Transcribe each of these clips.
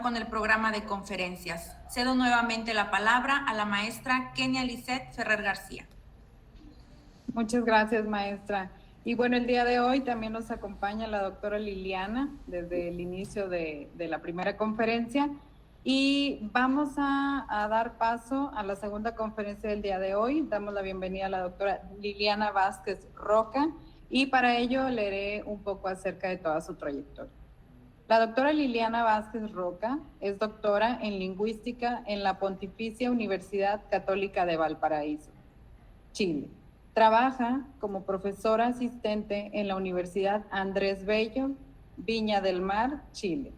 con el programa de conferencias. Cedo nuevamente la palabra a la maestra Kenia Lisset Ferrer García. Muchas gracias, maestra. Y bueno, el día de hoy también nos acompaña la doctora Liliana desde el inicio de la primera conferencia y vamos a dar paso a la segunda conferencia del día de hoy. Damos la bienvenida a la doctora Liliana Vázquez Roca y para ello leeré un poco acerca de toda su trayectoria. La doctora Liliana Vázquez Roca es doctora en lingüística en la Pontificia Universidad Católica de Valparaíso, Chile. Trabaja como profesora asistente en la Universidad Andrés Bello, Viña del Mar, Chile.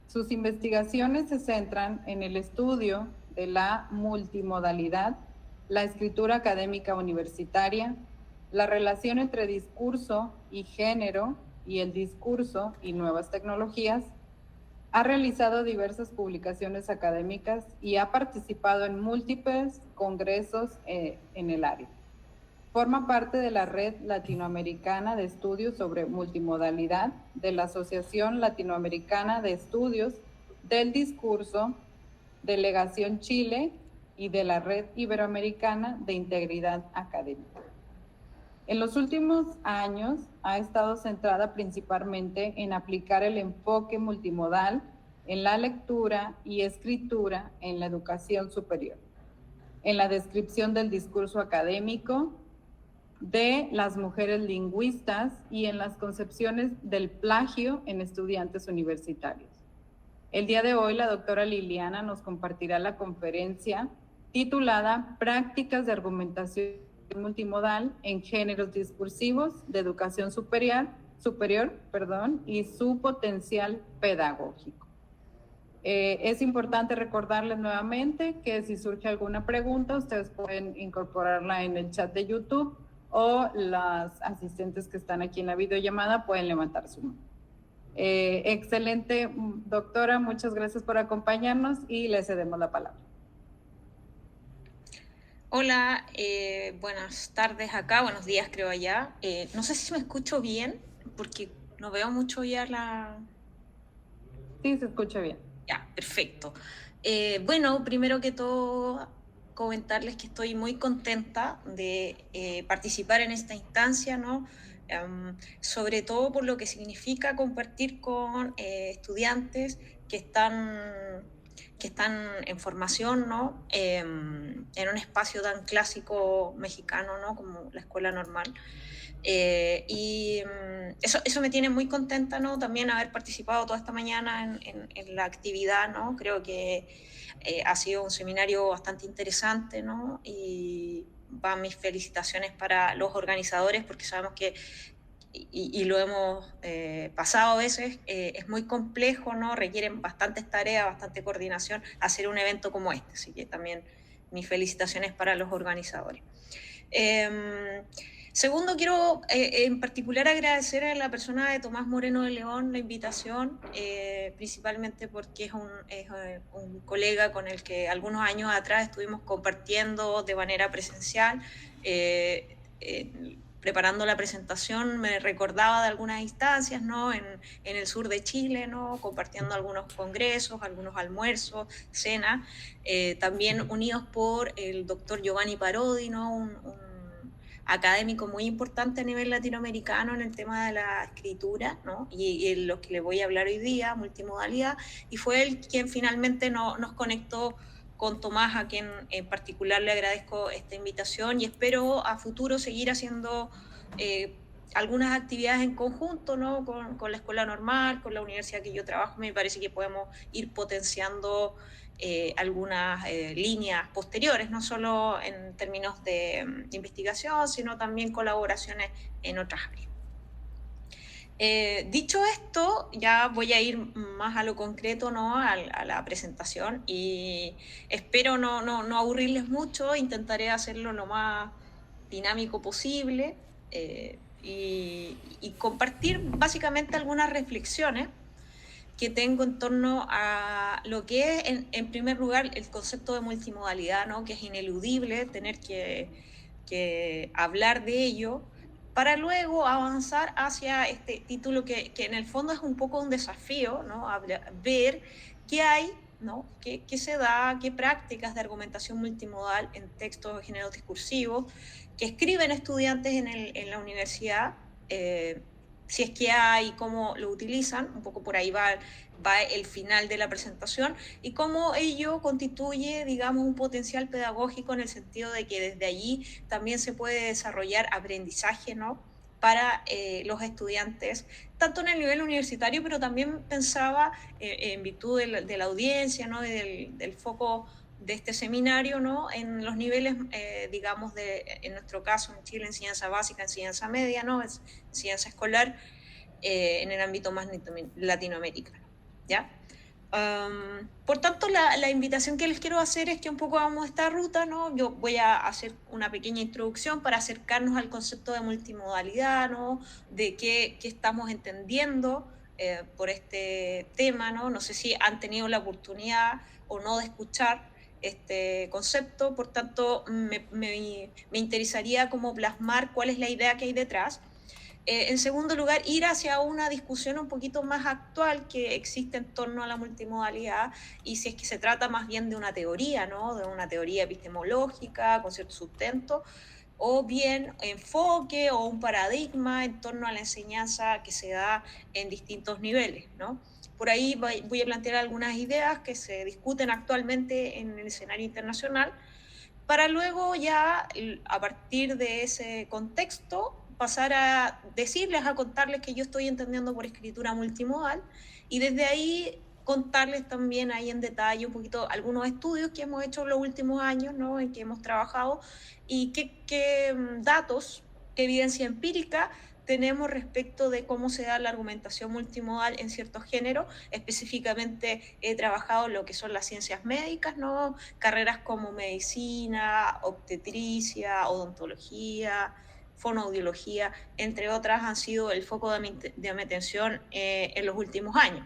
Sus investigaciones se centran en el estudio de la multimodalidad, la escritura académica universitaria, la relación entre discurso y género y el discurso y nuevas tecnologías. Ha realizado diversas publicaciones académicas y ha participado en múltiples congresos en el área. Forma parte de la Red Latinoamericana de Estudios sobre Multimodalidad de la Asociación Latinoamericana de Estudios del Discurso, Delegación Chile y de la Red Iberoamericana de Integridad Académica. En los últimos años ha estado centrada principalmente en aplicar el enfoque multimodal en la lectura y escritura en la educación superior, en la descripción del discurso académico, de las mujeres lingüistas y en las concepciones del plagio en estudiantes universitarios. El día de hoy la doctora Liliana nos compartirá la conferencia titulada Prácticas de argumentación multimodal en géneros discursivos de educación superior, y su potencial pedagógico. Es importante recordarles nuevamente que si surge alguna pregunta, ustedes pueden incorporarla en el chat de YouTube o las asistentes que están aquí en la videollamada pueden levantar su mano. Excelente, doctora, muchas gracias por acompañarnos y le cedemos la palabra. Hola, buenas tardes acá, buenos días creo allá. No sé si me escucho bien, porque no veo mucho ya la... Sí, se escucha bien. Ya, perfecto. Bueno, primero que todo, comentarles que estoy muy contenta de participar en esta instancia, ¿no? Sobre todo por lo que significa compartir con estudiantes que están en formación, ¿no? En un espacio tan clásico mexicano, ¿no? Como la escuela normal. Eso me tiene muy contenta, ¿no? También haber participado toda esta mañana en la actividad, ¿no? Creo que ha sido un seminario bastante interesante, ¿no? Y van mis felicitaciones para los organizadores porque sabemos que y lo hemos pasado a veces, es muy complejo, ¿no? Requieren bastantes tareas, bastante coordinación hacer un evento como este, así que también mis felicitaciones para los organizadores. Segundo, quiero en particular agradecer a la persona de Tomás Moreno de León la invitación, principalmente porque es un colega con el que algunos años atrás estuvimos compartiendo de manera presencial, preparando la presentación me recordaba de algunas instancias, ¿no? En el sur de Chile, ¿no? Compartiendo algunos congresos, algunos almuerzos, cenas, también unidos por el doctor Giovanni Parodi, ¿no? Un académico muy importante a nivel latinoamericano en el tema de la escritura, ¿no? Y en lo que le voy a hablar hoy día, multimodalidad, y fue él quien finalmente nos conectó con Tomás, a quien en particular le agradezco esta invitación y espero a futuro seguir haciendo algunas actividades en conjunto, ¿no? Con la escuela normal, con la universidad que yo trabajo. Me parece que podemos ir potenciando algunas líneas posteriores, no solo en términos de investigación, sino también colaboraciones en otras áreas. Dicho esto, ya voy a ir más a lo concreto, ¿no? A la presentación y espero no aburrirles mucho, intentaré hacerlo lo más dinámico posible y compartir básicamente algunas reflexiones que tengo en torno a lo que es, en primer lugar, el concepto de multimodalidad, ¿no? Que es ineludible tener que hablar de ello, para luego avanzar hacia este título que en el fondo es un poco un desafío, ¿no? Ver qué hay, ¿no? ¿Qué se da? ¿Qué prácticas de argumentación multimodal en textos de género discursivo que escriben estudiantes en la universidad? Si es que hay, cómo lo utilizan, un poco por ahí va el final de la presentación, y cómo ello constituye, digamos, un potencial pedagógico en el sentido de que desde allí también se puede desarrollar aprendizaje, ¿no? Para los estudiantes, tanto en el nivel universitario, pero también pensaba en virtud de la audiencia, ¿no? Y del foco de este seminario, ¿no? En los niveles, digamos, en nuestro caso en Chile, enseñanza básica, enseñanza media, ¿no? Enseñanza escolar, en el ámbito más latinoamericano, ¿ya? Por tanto, la invitación que les quiero hacer es que un poco hagamos esta ruta, ¿no? Yo voy a hacer una pequeña introducción para acercarnos al concepto de multimodalidad, ¿no? De qué estamos entendiendo por este tema, ¿no? No sé si han tenido la oportunidad o no de escuchar este concepto, por tanto, me interesaría como plasmar cuál es la idea que hay detrás. En segundo lugar, ir hacia una discusión un poquito más actual que existe en torno a la multimodalidad, y si es que se trata más bien de una teoría, ¿no? De una teoría epistemológica con cierto sustento, o bien enfoque o un paradigma en torno a la enseñanza que se da en distintos niveles, ¿no? Por ahí voy a plantear algunas ideas que se discuten actualmente en el escenario internacional, para luego ya, a partir de ese contexto, pasar a decirles, a contarles que yo estoy entendiendo por escritura multimodal, y desde ahí contarles también ahí en detalle un poquito algunos estudios que hemos hecho en los últimos años, ¿no? En que hemos trabajado, y qué datos, qué evidencia empírica tenemos respecto de cómo se da la argumentación multimodal en ciertos géneros. Específicamente he trabajado lo que son las ciencias médicas, ¿no? Carreras como medicina, obstetricia, odontología, fonoaudiología, entre otras, han sido el foco de mi atención en los últimos años.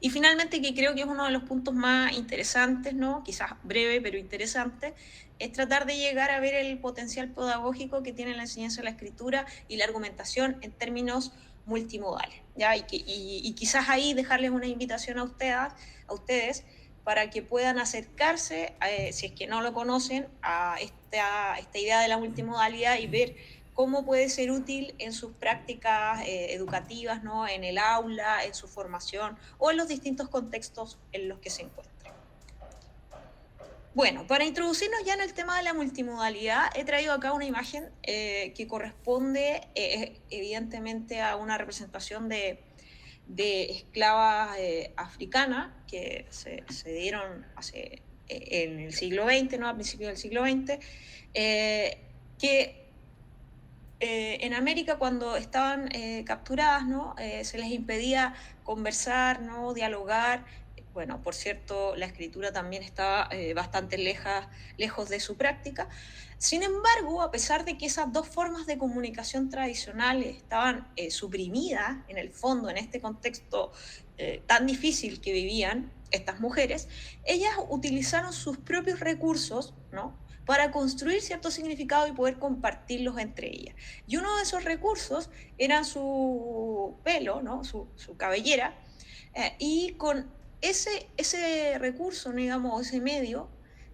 Y finalmente, que creo que es uno de los puntos más interesantes, ¿no? Quizás breve, pero interesante, es tratar de llegar a ver el potencial pedagógico que tiene la enseñanza de la escritura y la argumentación en términos multimodales, ¿ya? Y quizás ahí dejarles una invitación a ustedes para que puedan acercarse, si es que no lo conocen, a esta idea de la multimodalidad, y ver cómo puede ser útil en sus prácticas educativas, ¿no? En el aula, en su formación o en los distintos contextos en los que se encuentren. Bueno, para introducirnos ya en el tema de la multimodalidad, he traído acá una imagen que corresponde evidentemente a una representación de esclavas africanas que se dieron en el siglo XX, ¿no? A principios del siglo XX, que en América, cuando estaban capturadas, ¿no? Se les impedía conversar, ¿no? Dialogar. Bueno, por cierto, la escritura también estaba bastante lejos de su práctica. Sin embargo, a pesar de que esas dos formas de comunicación tradicionales estaban suprimidas, en el fondo, en este contexto tan difícil que vivían estas mujeres, ellas utilizaron sus propios recursos, ¿no? Para construir cierto significado y poder compartirlos entre ellas. Y uno de esos recursos era su pelo, ¿no? Su cabellera, y con ese recurso, digamos, ese medio,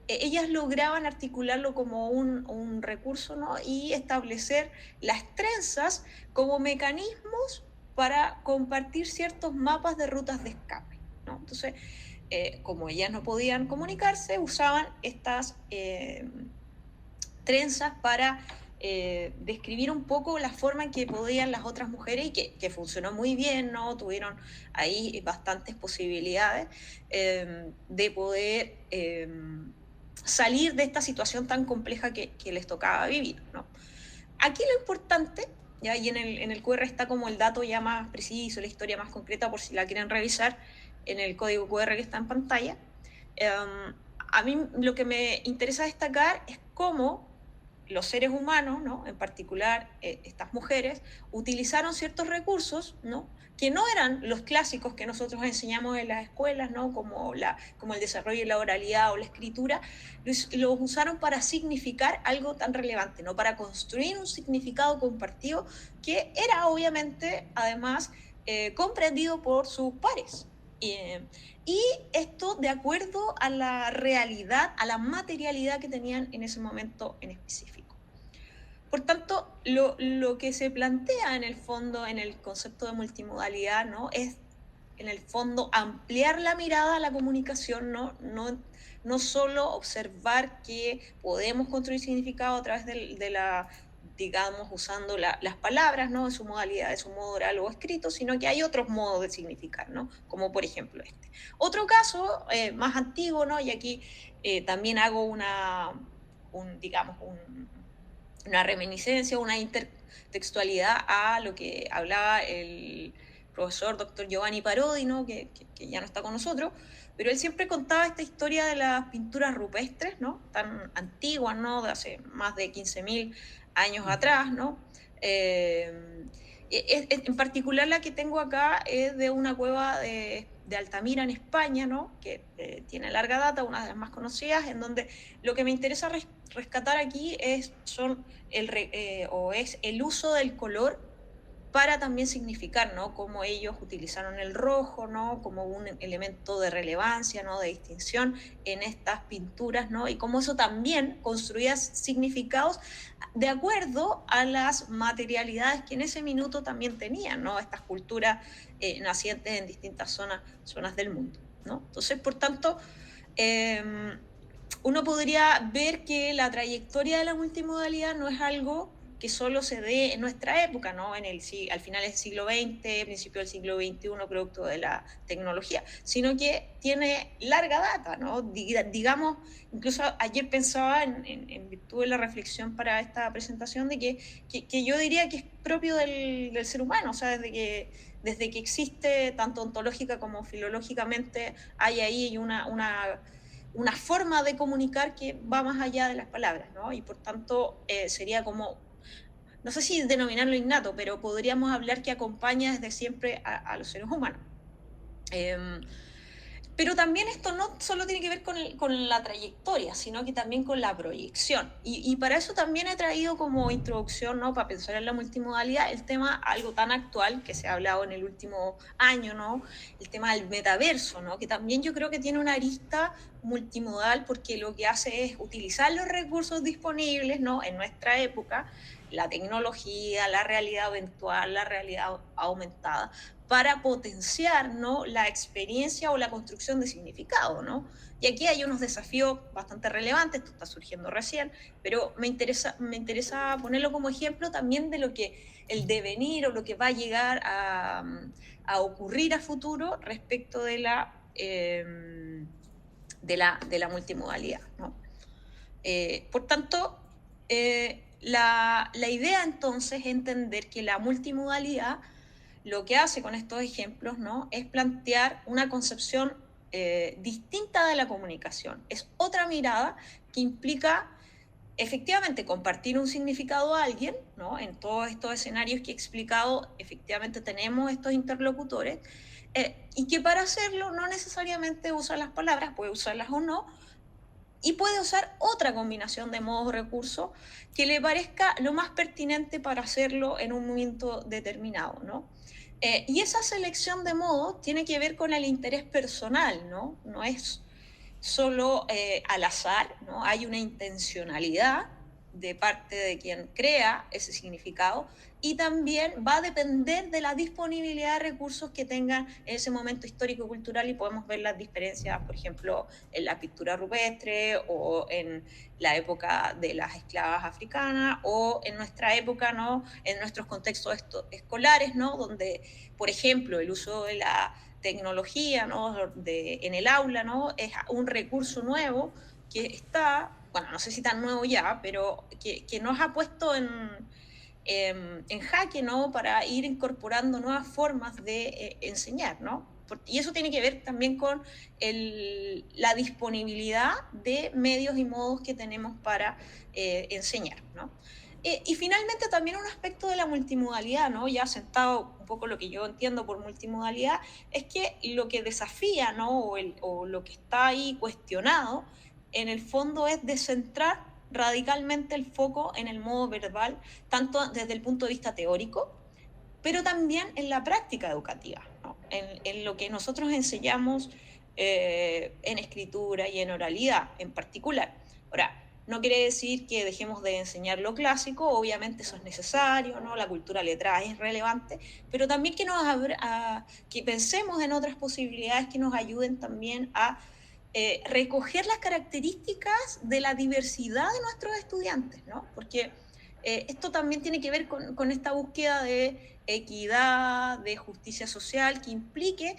ellas lograban articularlo como un recurso, ¿no? Y establecer las trenzas como mecanismos para compartir ciertos mapas de rutas de escape, ¿no? Entonces, como ellas no podían comunicarse, usaban estas trenzas para describir un poco la forma en que podían las otras mujeres, y que funcionó muy bien, ¿no? Tuvieron ahí bastantes posibilidades de poder salir de esta situación tan compleja que les tocaba vivir, ¿no? Aquí lo importante, ¿ya? Y en el QR está como el dato ya más preciso, la historia más concreta, por si la quieren revisar en el código QR que está en pantalla. A mí lo que me interesa destacar es cómo los seres humanos, ¿no? En particular estas mujeres, utilizaron ciertos recursos, ¿no? Que no eran los clásicos que nosotros enseñamos en las escuelas, ¿no? Como el desarrollo de la oralidad o la escritura, los usaron para significar algo tan relevante, ¿no? Para construir un significado compartido que era obviamente, además, comprendido por sus pares, Y esto de acuerdo a la realidad, a la materialidad que tenían en ese momento en específico. Por tanto, lo que se plantea en el fondo, en el concepto de multimodalidad, ¿no? Es, en el fondo, ampliar la mirada a la comunicación, no solo observar que podemos construir significado a través de la, digamos, usando las palabras, ¿no? En su modalidad, de su modo oral o escrito, sino que hay otros modos de significar, ¿no? Como por ejemplo este. Otro caso más antiguo, ¿no? Y aquí también hago digamos, una reminiscencia, una intertextualidad a lo que hablaba el profesor doctor Giovanni Parodi, ¿no? que ya no está con nosotros, pero él siempre contaba esta historia de las pinturas rupestres, ¿no? Tan antiguas, ¿no? De hace más de 15.000 años atrás, ¿no? En particular la que tengo acá es de una cueva de Altamira en España, ¿no? Que tiene larga data, una de las más conocidas, en donde lo que me interesa rescatar aquí es el uso del color para también significar, ¿no? Cómo ellos utilizaron el rojo, ¿no? Como un elemento de relevancia, ¿no? De distinción en estas pinturas, ¿no? Y cómo eso también construía significados de acuerdo a las materialidades que en ese minuto también tenían, ¿no? Estas culturas nacientes en distintas zonas del mundo, ¿no? Entonces, por tanto, uno podría ver que la trayectoria de la multimodalidad no es algo que solo se dé en nuestra época, ¿no? Al final del siglo XX, principio del siglo XXI, producto de la tecnología, sino que tiene larga data, ¿no? Digamos, incluso ayer pensaba en virtud de la reflexión para esta presentación de que yo diría que es propio del ser humano, o sea, desde que existe, tanto ontológica como filológicamente, hay ahí una forma de comunicar que va más allá de las palabras, ¿no? Y por tanto sería como, no sé si denominarlo innato, pero podríamos hablar que acompaña desde siempre a los seres humanos. Pero también esto no solo tiene que ver con la trayectoria, sino que también con la proyección. Y para eso también he traído como introducción, ¿no? Para pensar en la multimodalidad, el tema algo tan actual que se ha hablado en el último año, ¿no? El tema del metaverso, ¿no? Que también yo creo que tiene una arista multimodal porque lo que hace es utilizar los recursos disponibles, ¿no? En nuestra época, la tecnología, la realidad virtual, la realidad aumentada, para potenciar, ¿no? La experiencia o la construcción de significado, ¿no? Y aquí hay unos desafíos bastante relevantes, esto está surgiendo recién, pero me interesa ponerlo como ejemplo también de lo que el devenir o lo que va a llegar a ocurrir a futuro respecto de la multimodalidad, ¿no? Por tanto, la idea entonces es entender que la multimodalidad lo que hace con estos ejemplos, ¿no? Es plantear una concepción distinta de la comunicación. Es otra mirada que implica efectivamente compartir un significado a alguien, ¿no? En todos estos escenarios que he explicado, efectivamente tenemos estos interlocutores, y que para hacerlo no necesariamente usa las palabras, puede usarlas o no, y puede usar otra combinación de modos o recursos que le parezca lo más pertinente para hacerlo en un momento determinado, ¿no? Y esa selección de modos tiene que ver con el interés personal, ¿no? No es solo al azar, ¿no? Hay una intencionalidad de parte de quien crea ese significado y también va a depender de la disponibilidad de recursos que tengan en ese momento histórico-cultural y podemos ver las diferencias, por ejemplo, en la pintura rupestre o en la época de las esclavas africanas o en nuestra época, ¿no? En nuestros contextos escolares, ¿no? Donde, por ejemplo, el uso de la tecnología, ¿no? En el aula, ¿no? Es un recurso nuevo que está, bueno, no sé si tan nuevo ya, pero que nos ha puesto en jaque, ¿no? Para ir incorporando nuevas formas de enseñar, ¿no? Y eso tiene que ver también con la disponibilidad de medios y modos que tenemos para enseñar, ¿no? Y finalmente también un aspecto de la multimodalidad, ¿no? Ya sentado un poco lo que yo entiendo por multimodalidad, es que lo que desafía, ¿no? O lo que está ahí cuestionado, en el fondo es descentrar radicalmente el foco en el modo verbal, tanto desde el punto de vista teórico, pero también en la práctica educativa, ¿no? en lo que nosotros enseñamos en escritura y en oralidad en particular. Ahora, no quiere decir que dejemos de enseñar lo clásico, obviamente eso es necesario, ¿no? La cultura letrada es relevante, pero también que pensemos en otras posibilidades que nos ayuden también a recoger las características de la diversidad de nuestros estudiantes, ¿no? Porque esto también tiene que ver con esta búsqueda de equidad, de justicia social, que implique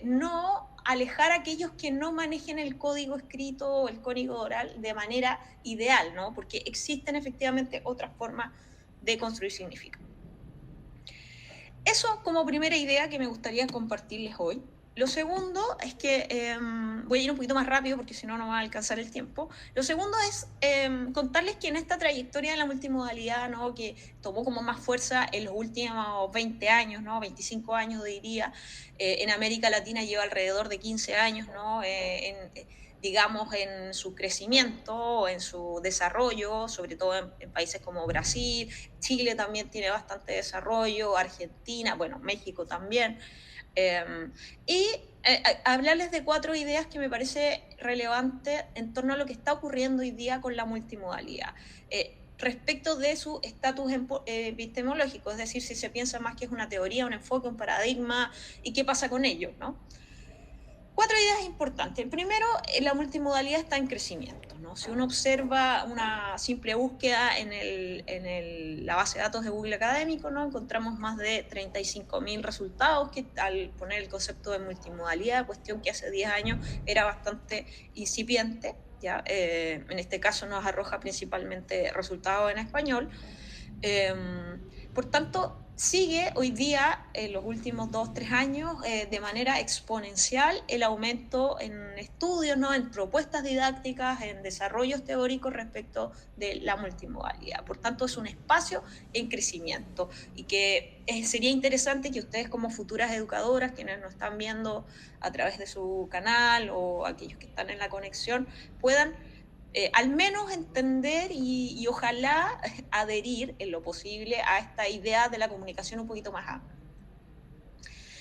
no alejar a aquellos que no manejen el código escrito o el código oral de manera ideal, ¿no? Porque existen efectivamente otras formas de construir significado. Eso como primera idea que me gustaría compartirles hoy. Lo segundo es que, voy a ir un poquito más rápido porque si no, no va a alcanzar el tiempo. Lo segundo es contarles que en esta trayectoria de la multimodalidad, ¿no? Que tomó como más fuerza en los últimos 20 años, ¿no? 25 años diría, en América Latina lleva alrededor de 15 años, ¿no? Digamos, en su crecimiento, en su desarrollo, sobre todo en países como Brasil, Chile también tiene bastante desarrollo, Argentina, bueno, México también. Y hablarles de 4 ideas que me parece relevante en torno a lo que está ocurriendo hoy día con la multimodalidad. Respecto de su estatus epistemológico, es decir, si se piensa más que es una teoría, un enfoque, un paradigma, y qué pasa con ello, ¿no? 4 ideas importantes. Primero, la multimodalidad está en crecimiento, ¿no? Si uno observa una simple búsqueda en la base de datos de Google Académico, ¿no? Encontramos más de 35.000 resultados que al poner el concepto de multimodalidad, cuestión que hace 10 años era bastante incipiente, ¿ya? En este caso nos arroja principalmente resultados en español. Por tanto, sigue hoy día, en los últimos 2-3 años, de manera exponencial el aumento en estudios, ¿no? En propuestas didácticas, en desarrollos teóricos respecto de la multimodalidad. Por tanto, es un espacio en crecimiento y que sería interesante que ustedes como futuras educadoras, quienes nos están viendo a través de su canal o aquellos que están en la conexión, puedan al menos entender y ojalá adherir en lo posible a esta idea de la comunicación un poquito más amplia.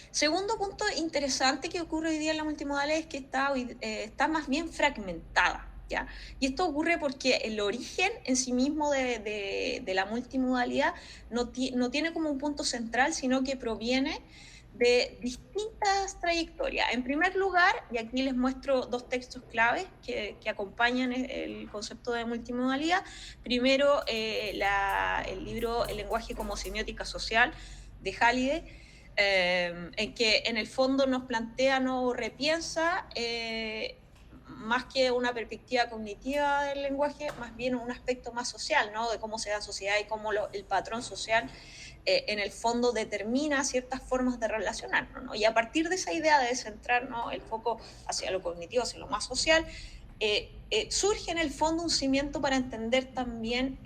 Segundo punto interesante que ocurre hoy día en la multimodalidad es que está más bien fragmentada, ¿ya? Y esto ocurre porque el origen en sí mismo de la multimodalidad no tiene como un punto central, sino que proviene de distintas trayectorias. En primer lugar, y aquí les muestro 2 textos claves que acompañan el concepto de multimodalidad. Primero, el libro El lenguaje como semiótica social de Halliday, en que en el fondo nos plantea, no repiensa, más que una perspectiva cognitiva del lenguaje, más bien un aspecto más social, ¿no? De cómo se da en sociedad y cómo el patrón social en el fondo determina ciertas formas de relacionarnos, ¿no? Y a partir de esa idea de centrar, ¿no? El foco hacia lo cognitivo, hacia lo más social, surge en el fondo un cimiento para entender también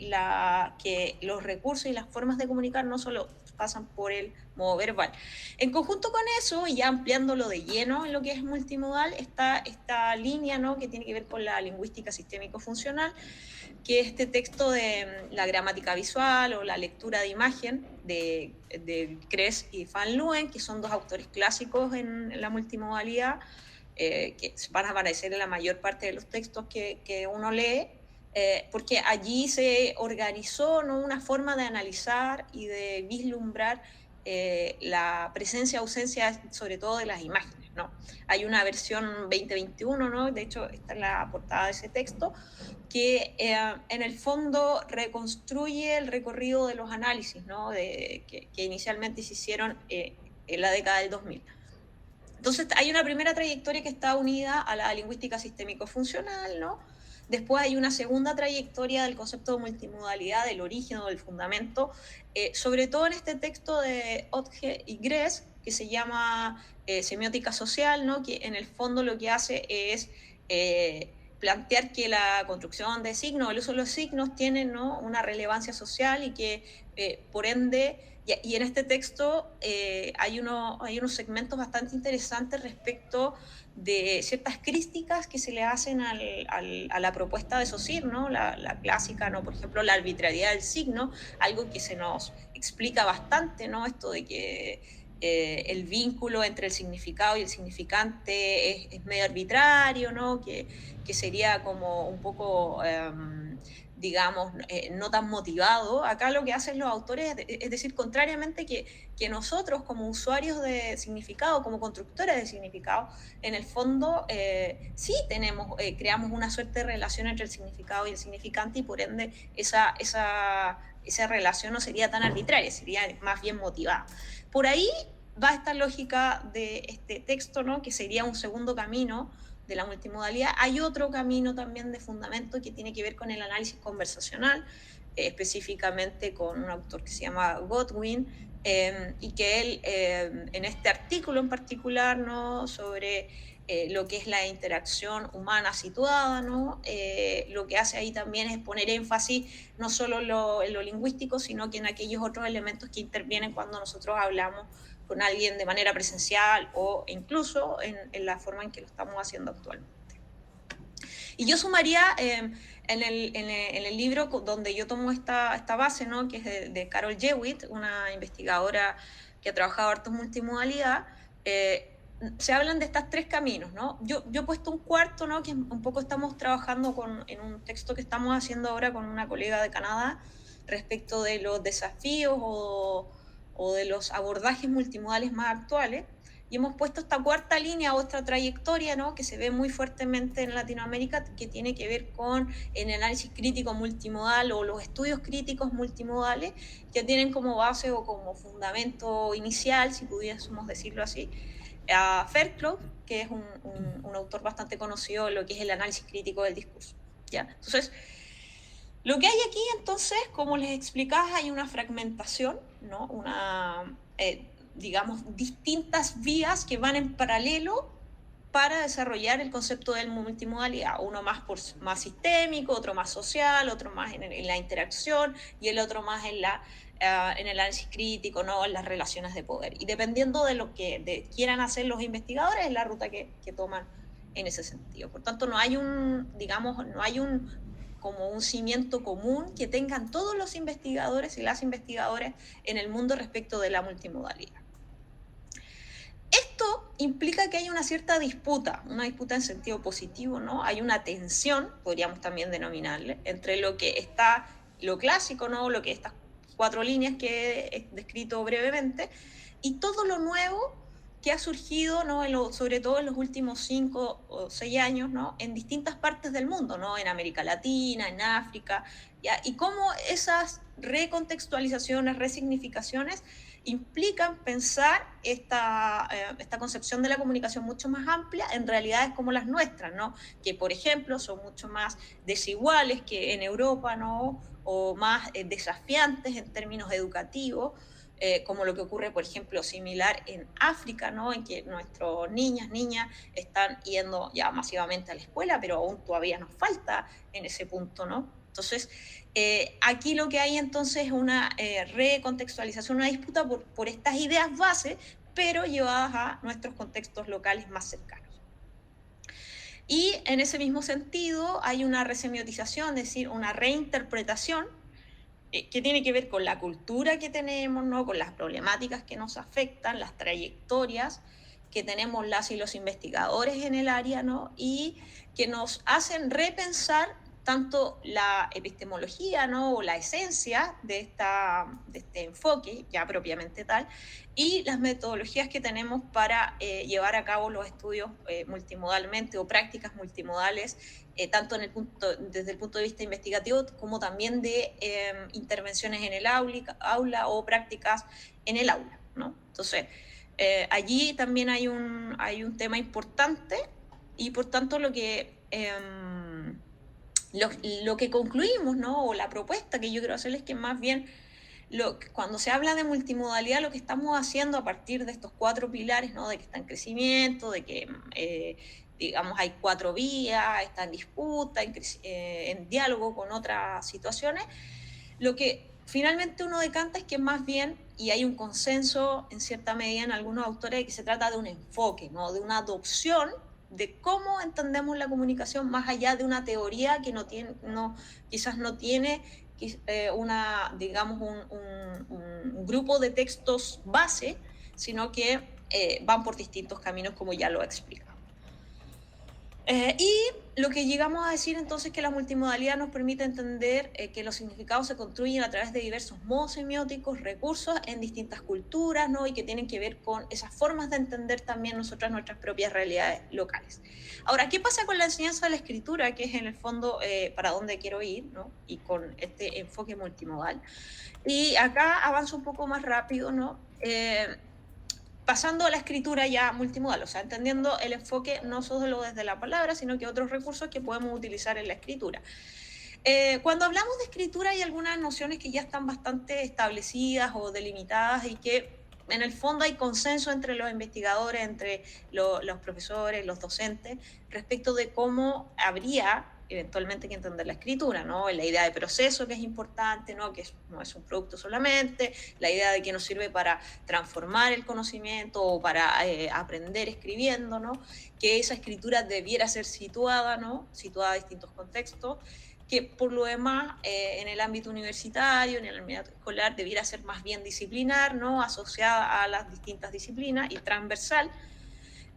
que los recursos y las formas de comunicar no solo pasan por el modo verbal. En conjunto con eso, y ya ampliándolo de lleno en lo que es multimodal, está esta línea, ¿no? Que tiene que ver con la lingüística sistémico-funcional, que es este texto de la gramática visual o la lectura de imagen de Kress y Van Leeuwen, que son 2 autores clásicos en la multimodalidad, que van a aparecer en la mayor parte de los textos que uno lee, porque allí se organizó, ¿no? Una forma de analizar y de vislumbrar la presencia-ausencia, sobre todo de las imágenes, ¿no? Hay una versión 2021, ¿no? De hecho, está en la portada de ese texto, que en el fondo reconstruye el recorrido de los análisis, ¿no? Que inicialmente se hicieron en la década del 2000. Entonces, hay una primera trayectoria que está unida a la lingüística sistémico-funcional, ¿no? Después hay una segunda trayectoria del concepto de multimodalidad, del origen o del fundamento, sobre todo en este texto de Otge y Gress, que se llama semiótica social, ¿no? Que en el fondo lo que hace es plantear que la construcción de signos, el uso de los signos tienen, ¿no? Una relevancia social y que por ende, y en este texto hay unos segmentos bastante interesantes respecto de ciertas críticas que se le hacen a la propuesta de Saussure, ¿no? La clásica, ¿no? Por ejemplo, la arbitrariedad del signo, algo que se nos explica bastante, ¿no? Esto de que el vínculo entre el significado y el significante es medio arbitrario, ¿no? Que sería como un poco, digamos, no tan motivado. Acá lo que hacen los autores es decir, contrariamente que nosotros como usuarios de significado, como constructores de significado, en el fondo sí creamos una suerte de relación entre el significado y el significante y por ende esa relación no sería tan arbitraria, sería más bien motivada. Por ahí va esta lógica de este texto, ¿no? Que sería un segundo camino de la multimodalidad. Hay otro camino también de fundamento que tiene que ver con el análisis conversacional, específicamente con un autor que se llama Godwin, y que él, en este artículo en particular, ¿no? Sobre lo que es la interacción humana situada, ¿no? Lo que hace ahí también es poner énfasis no solo en lo lingüístico, sino que en aquellos otros elementos que intervienen cuando nosotros hablamos con alguien de manera presencial o incluso en la forma en que lo estamos haciendo actualmente. Y yo sumaría en el libro donde yo tomo esta base, ¿no? Que es de Carol Jewitt, una investigadora que ha trabajado harto en multimodalidad, se hablan de estos tres caminos, ¿no? Yo he puesto un cuarto, ¿no? Que un poco estamos trabajando en un texto que estamos haciendo ahora con una colega de Canadá respecto de los desafíos o de los abordajes multimodales más actuales. Y hemos puesto esta cuarta línea o esta trayectoria, ¿no? Que se ve muy fuertemente en Latinoamérica, que tiene que ver con el análisis crítico multimodal o los estudios críticos multimodales, que tienen como base o como fundamento inicial, si pudiésemos decirlo así, a Fairclough, que es un autor bastante conocido en lo que es el análisis crítico del discurso, ¿ya? Entonces, lo que hay aquí, entonces, como les explicaba, hay una fragmentación, ¿no? Digamos, distintas vías que van en paralelo para desarrollar el concepto de multimodalidad. Uno más sistémico, otro más social, otro más en la interacción y el otro más en el análisis crítico, ¿no? En las relaciones de poder. Y dependiendo de lo que quieran hacer los investigadores, es la ruta que toman en ese sentido. Por tanto, no hay como un cimiento común que tengan todos los investigadores y las investigadoras en el mundo respecto de la multimodalidad. Esto implica que hay una cierta disputa, una disputa en sentido positivo, ¿no? Hay una tensión, podríamos también denominarle, entre lo que está lo clásico, ¿no? Lo que estas cuatro líneas que he descrito brevemente, y todo lo nuevo que ha surgido, ¿no? Sobre todo en los últimos 5 o 6 años, ¿no? En distintas partes del mundo, ¿no? En América Latina, en África, ¿ya? Y cómo esas recontextualizaciones, resignificaciones, implican pensar esta concepción de la comunicación mucho más amplia en realidades como las nuestras, ¿no? Que, por ejemplo, son mucho más desiguales que en Europa, ¿no? O más desafiantes en términos educativos, como lo que ocurre, por ejemplo, similar en África, ¿no? En que nuestros niñas están yendo ya masivamente a la escuela, pero aún todavía nos falta en ese punto, ¿no? Entonces, aquí lo que hay entonces es una recontextualización, una disputa por estas ideas base, pero llevadas a nuestros contextos locales más cercanos. Y en ese mismo sentido hay una resemiotización, es decir, una reinterpretación que tiene que ver con la cultura que tenemos, ¿no? Con las problemáticas que nos afectan, las trayectorias que tenemos las y los investigadores en el área, ¿no? Y que nos hacen repensar tanto la epistemología, ¿no? O la esencia de este enfoque, ya propiamente tal, y las metodologías que tenemos para llevar a cabo los estudios multimodalmente o prácticas multimodales, tanto desde el punto de vista investigativo como también de intervenciones en el aula o prácticas en el aula, ¿no? Entonces, allí también hay un tema importante y por tanto lo que concluimos, ¿no? O la propuesta que yo quiero hacerles es que más bien cuando se habla de multimodalidad, lo que estamos haciendo a partir de estos 4 pilares, ¿no? De que está en crecimiento, de que, digamos, hay 4 vías, está en disputa, en diálogo con otras situaciones, lo que finalmente uno decanta es que más bien, y hay un consenso en cierta medida en algunos autores, de que se trata de un enfoque, ¿no? De una adopción de cómo entendemos la comunicación más allá de una teoría que quizás no tiene digamos, un grupo de textos base, sino que van por distintos caminos, como ya lo he explicado. Y lo que llegamos a decir entonces es que la multimodalidad nos permite entender que los significados se construyen a través de diversos modos semióticos, recursos en distintas culturas, ¿no? Y que tienen que ver con esas formas de entender también nosotras nuestras propias realidades locales. Ahora, ¿qué pasa con la enseñanza de la escritura, que es en el fondo para dónde quiero ir, ¿no? Y con este enfoque multimodal? Y acá avanzo un poco más rápido, ¿no? Pasando a la escritura ya multimodal, o sea, entendiendo el enfoque no solo desde la palabra, sino que otros recursos que podemos utilizar en la escritura. Cuando hablamos de escritura hay algunas nociones que ya están bastante establecidas o delimitadas y que en el fondo hay consenso entre los investigadores, entre los profesores, los docentes, respecto de cómo habría eventualmente que entender la escritura, ¿no? La idea de proceso que es importante, ¿no? Que no es un producto solamente, la idea de que nos sirve para transformar el conocimiento o para aprender escribiendo, ¿no? Que esa escritura debiera ser situada, ¿no? Situada a distintos contextos, que por lo demás en el ámbito universitario, en el ámbito escolar, debiera ser más bien disciplinar, ¿no? Asociada a las distintas disciplinas y transversal,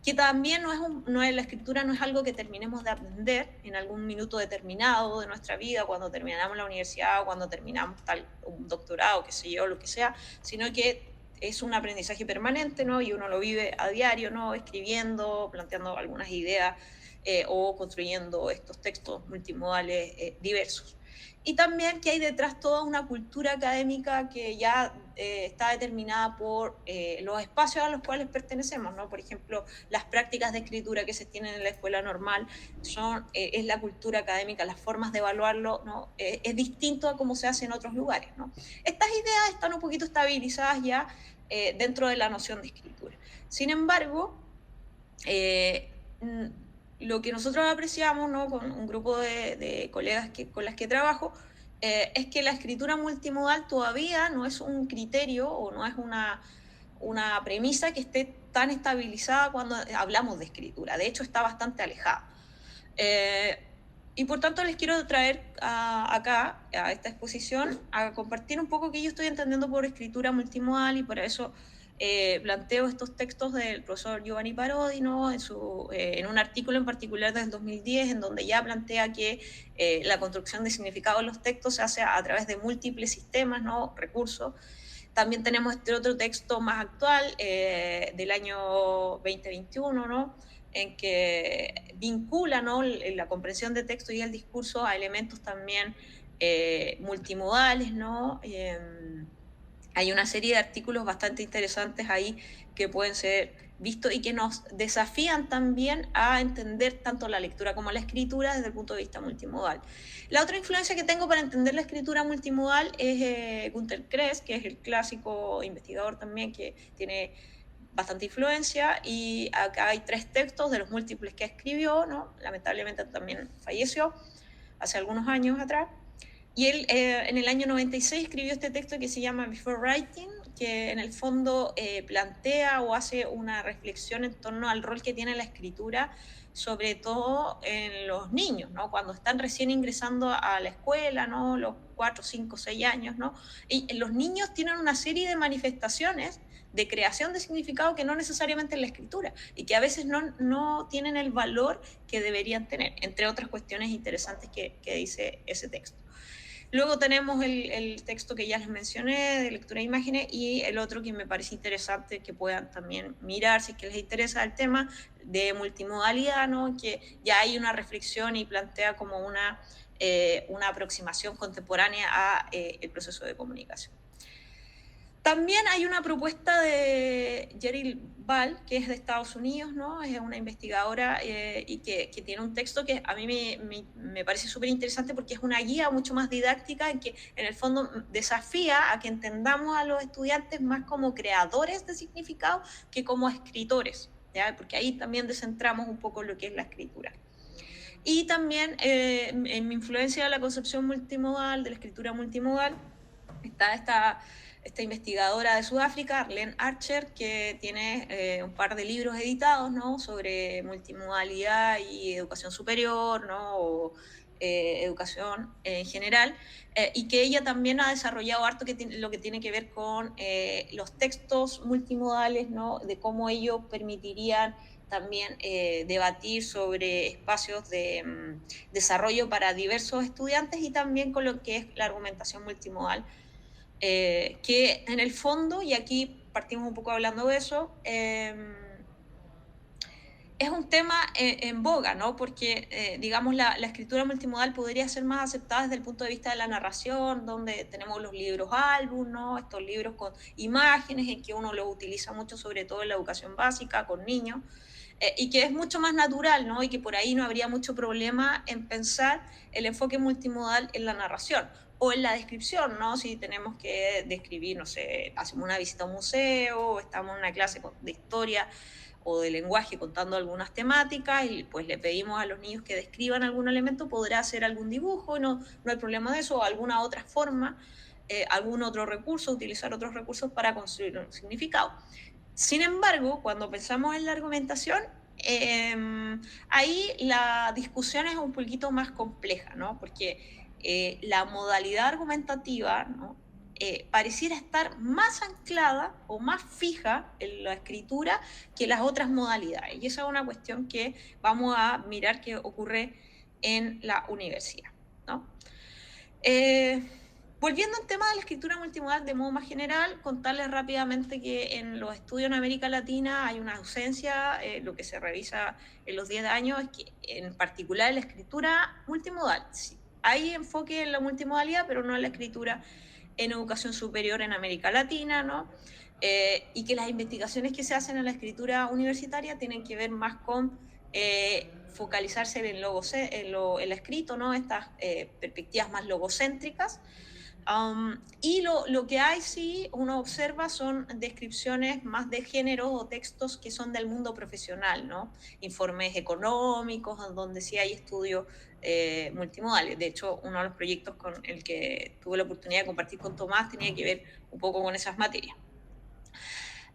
que también la escritura no es algo que terminemos de aprender en algún minuto determinado de nuestra vida, cuando terminamos la universidad o cuando terminamos un doctorado, qué sé yo, lo que sea, sino que es un aprendizaje permanente, ¿no? Y uno lo vive a diario, ¿no? Escribiendo, planteando algunas ideas o construyendo estos textos multimodales diversos. Y también que hay detrás toda una cultura académica que ya está determinada por los espacios a los cuales pertenecemos, ¿no? Por ejemplo, las prácticas de escritura que se tienen en la escuela normal es la cultura académica, las formas de evaluarlo, ¿no? Es distinto a cómo se hace en otros lugares, ¿no? Estas ideas están un poquito estabilizadas ya dentro de la noción de escritura. Sin embargo, lo que nosotros apreciamos, ¿no? Con un grupo de colegas con las que trabajo, es que la escritura multimodal todavía no es un criterio o no es una premisa que esté tan estabilizada cuando hablamos de escritura. De hecho, está bastante alejada. Y por tanto les quiero traer acá, a esta exposición, a compartir un poco qué yo estoy entendiendo por escritura multimodal, y para eso planteo estos textos del profesor Giovanni Parodi, ¿no? En un artículo en particular del 2010, en donde ya plantea que la construcción de significado en los textos se hace a través de múltiples sistemas, ¿no? Recursos. También tenemos este otro texto más actual del año 2021, ¿no? En que vincula, ¿no? La comprensión de texto y el discurso a elementos también multimodales, ¿no? Hay una serie de artículos bastante interesantes ahí que pueden ser vistos y que nos desafían también a entender tanto la lectura como la escritura desde el punto de vista multimodal. La otra influencia que tengo para entender la escritura multimodal es Günter Kress, que es el clásico investigador también que tiene bastante influencia, y acá hay 3 textos de los múltiples que escribió, ¿no? Lamentablemente también falleció hace algunos años atrás. Y él en el año 96 escribió este texto que se llama Before Writing, que en el fondo plantea o hace una reflexión en torno al rol que tiene la escritura, sobre todo en los niños, ¿no? Cuando están recién ingresando a la escuela, ¿no? Los 4, 5, 6 años, ¿no? Y los niños tienen una serie de manifestaciones de creación de significado que no necesariamente es la escritura y que a veces no tienen el valor que deberían tener, entre otras cuestiones interesantes que dice ese texto. Luego tenemos el texto que ya les mencioné, de lectura de imágenes, y el otro que me parece interesante que puedan también mirar si es que les interesa el tema de multimodalidad, ¿no? Que ya hay una reflexión y plantea como una aproximación contemporánea a el proceso de comunicación. También hay una propuesta de Cheryl Ball, que es de Estados Unidos, ¿no? Es una investigadora y que tiene un texto que a mí me parece súper interesante porque es una guía mucho más didáctica en que en el fondo desafía a que entendamos a los estudiantes más como creadores de significado que como escritores, ¿ya? Porque ahí también descentramos un poco lo que es la escritura. Y también en mi influencia de la concepción multimodal, de la escritura multimodal, está esta investigadora de Sudáfrica, Arlene Archer, que tiene un par de libros editados, ¿no?, sobre multimodalidad y educación superior, ¿no?, o educación en general, y que ella también ha desarrollado harto lo que tiene que ver con los textos multimodales, ¿no?, de cómo ellos permitirían también debatir sobre espacios de desarrollo para diversos estudiantes, y también con lo que es la argumentación multimodal, que en el fondo, y aquí partimos un poco hablando de eso, es un tema en boga, ¿no? Porque, digamos, la escritura multimodal podría ser más aceptada desde el punto de vista de la narración, donde tenemos los libros álbum, ¿no? Estos libros con imágenes en que uno los utiliza mucho, sobre todo en la educación básica, con niños, y que es mucho más natural, ¿no? Y que por ahí no habría mucho problema en pensar el enfoque multimodal en la narración o en la descripción, ¿no? Si tenemos que describir, no sé, hacemos una visita a un museo, o estamos en una clase de historia o de lenguaje contando algunas temáticas, y pues le pedimos a los niños que describan algún elemento, podrá hacer algún dibujo, no hay problema de eso, o alguna otra forma, algún otro recurso, utilizar otros recursos para construir un significado. Sin embargo, cuando pensamos en la argumentación, ahí la discusión es un poquito más compleja, ¿no? Porque la modalidad argumentativa, ¿no?, pareciera estar más anclada o más fija en la escritura que las otras modalidades. Y esa es una cuestión que vamos a mirar que ocurre en la universidad, ¿no? Volviendo al tema de la escritura multimodal de modo más general, contarles rápidamente que en los estudios en América Latina hay una ausencia, lo que se revisa en los 10 años es que en particular en la escritura multimodal, sí, hay enfoque en la multimodalidad, pero no en la escritura en educación superior en América Latina, ¿no? Y que las investigaciones que se hacen en la escritura universitaria tienen que ver más con focalizarse en el escrito, ¿no? Estas perspectivas más logocéntricas. Y lo que hay, sí, uno observa, son descripciones más de géneros o textos que son del mundo profesional, ¿no? Informes económicos, donde sí hay estudios multimodales. De hecho, uno de los proyectos con el que tuve la oportunidad de compartir con Tomás tenía que ver un poco con esas materias.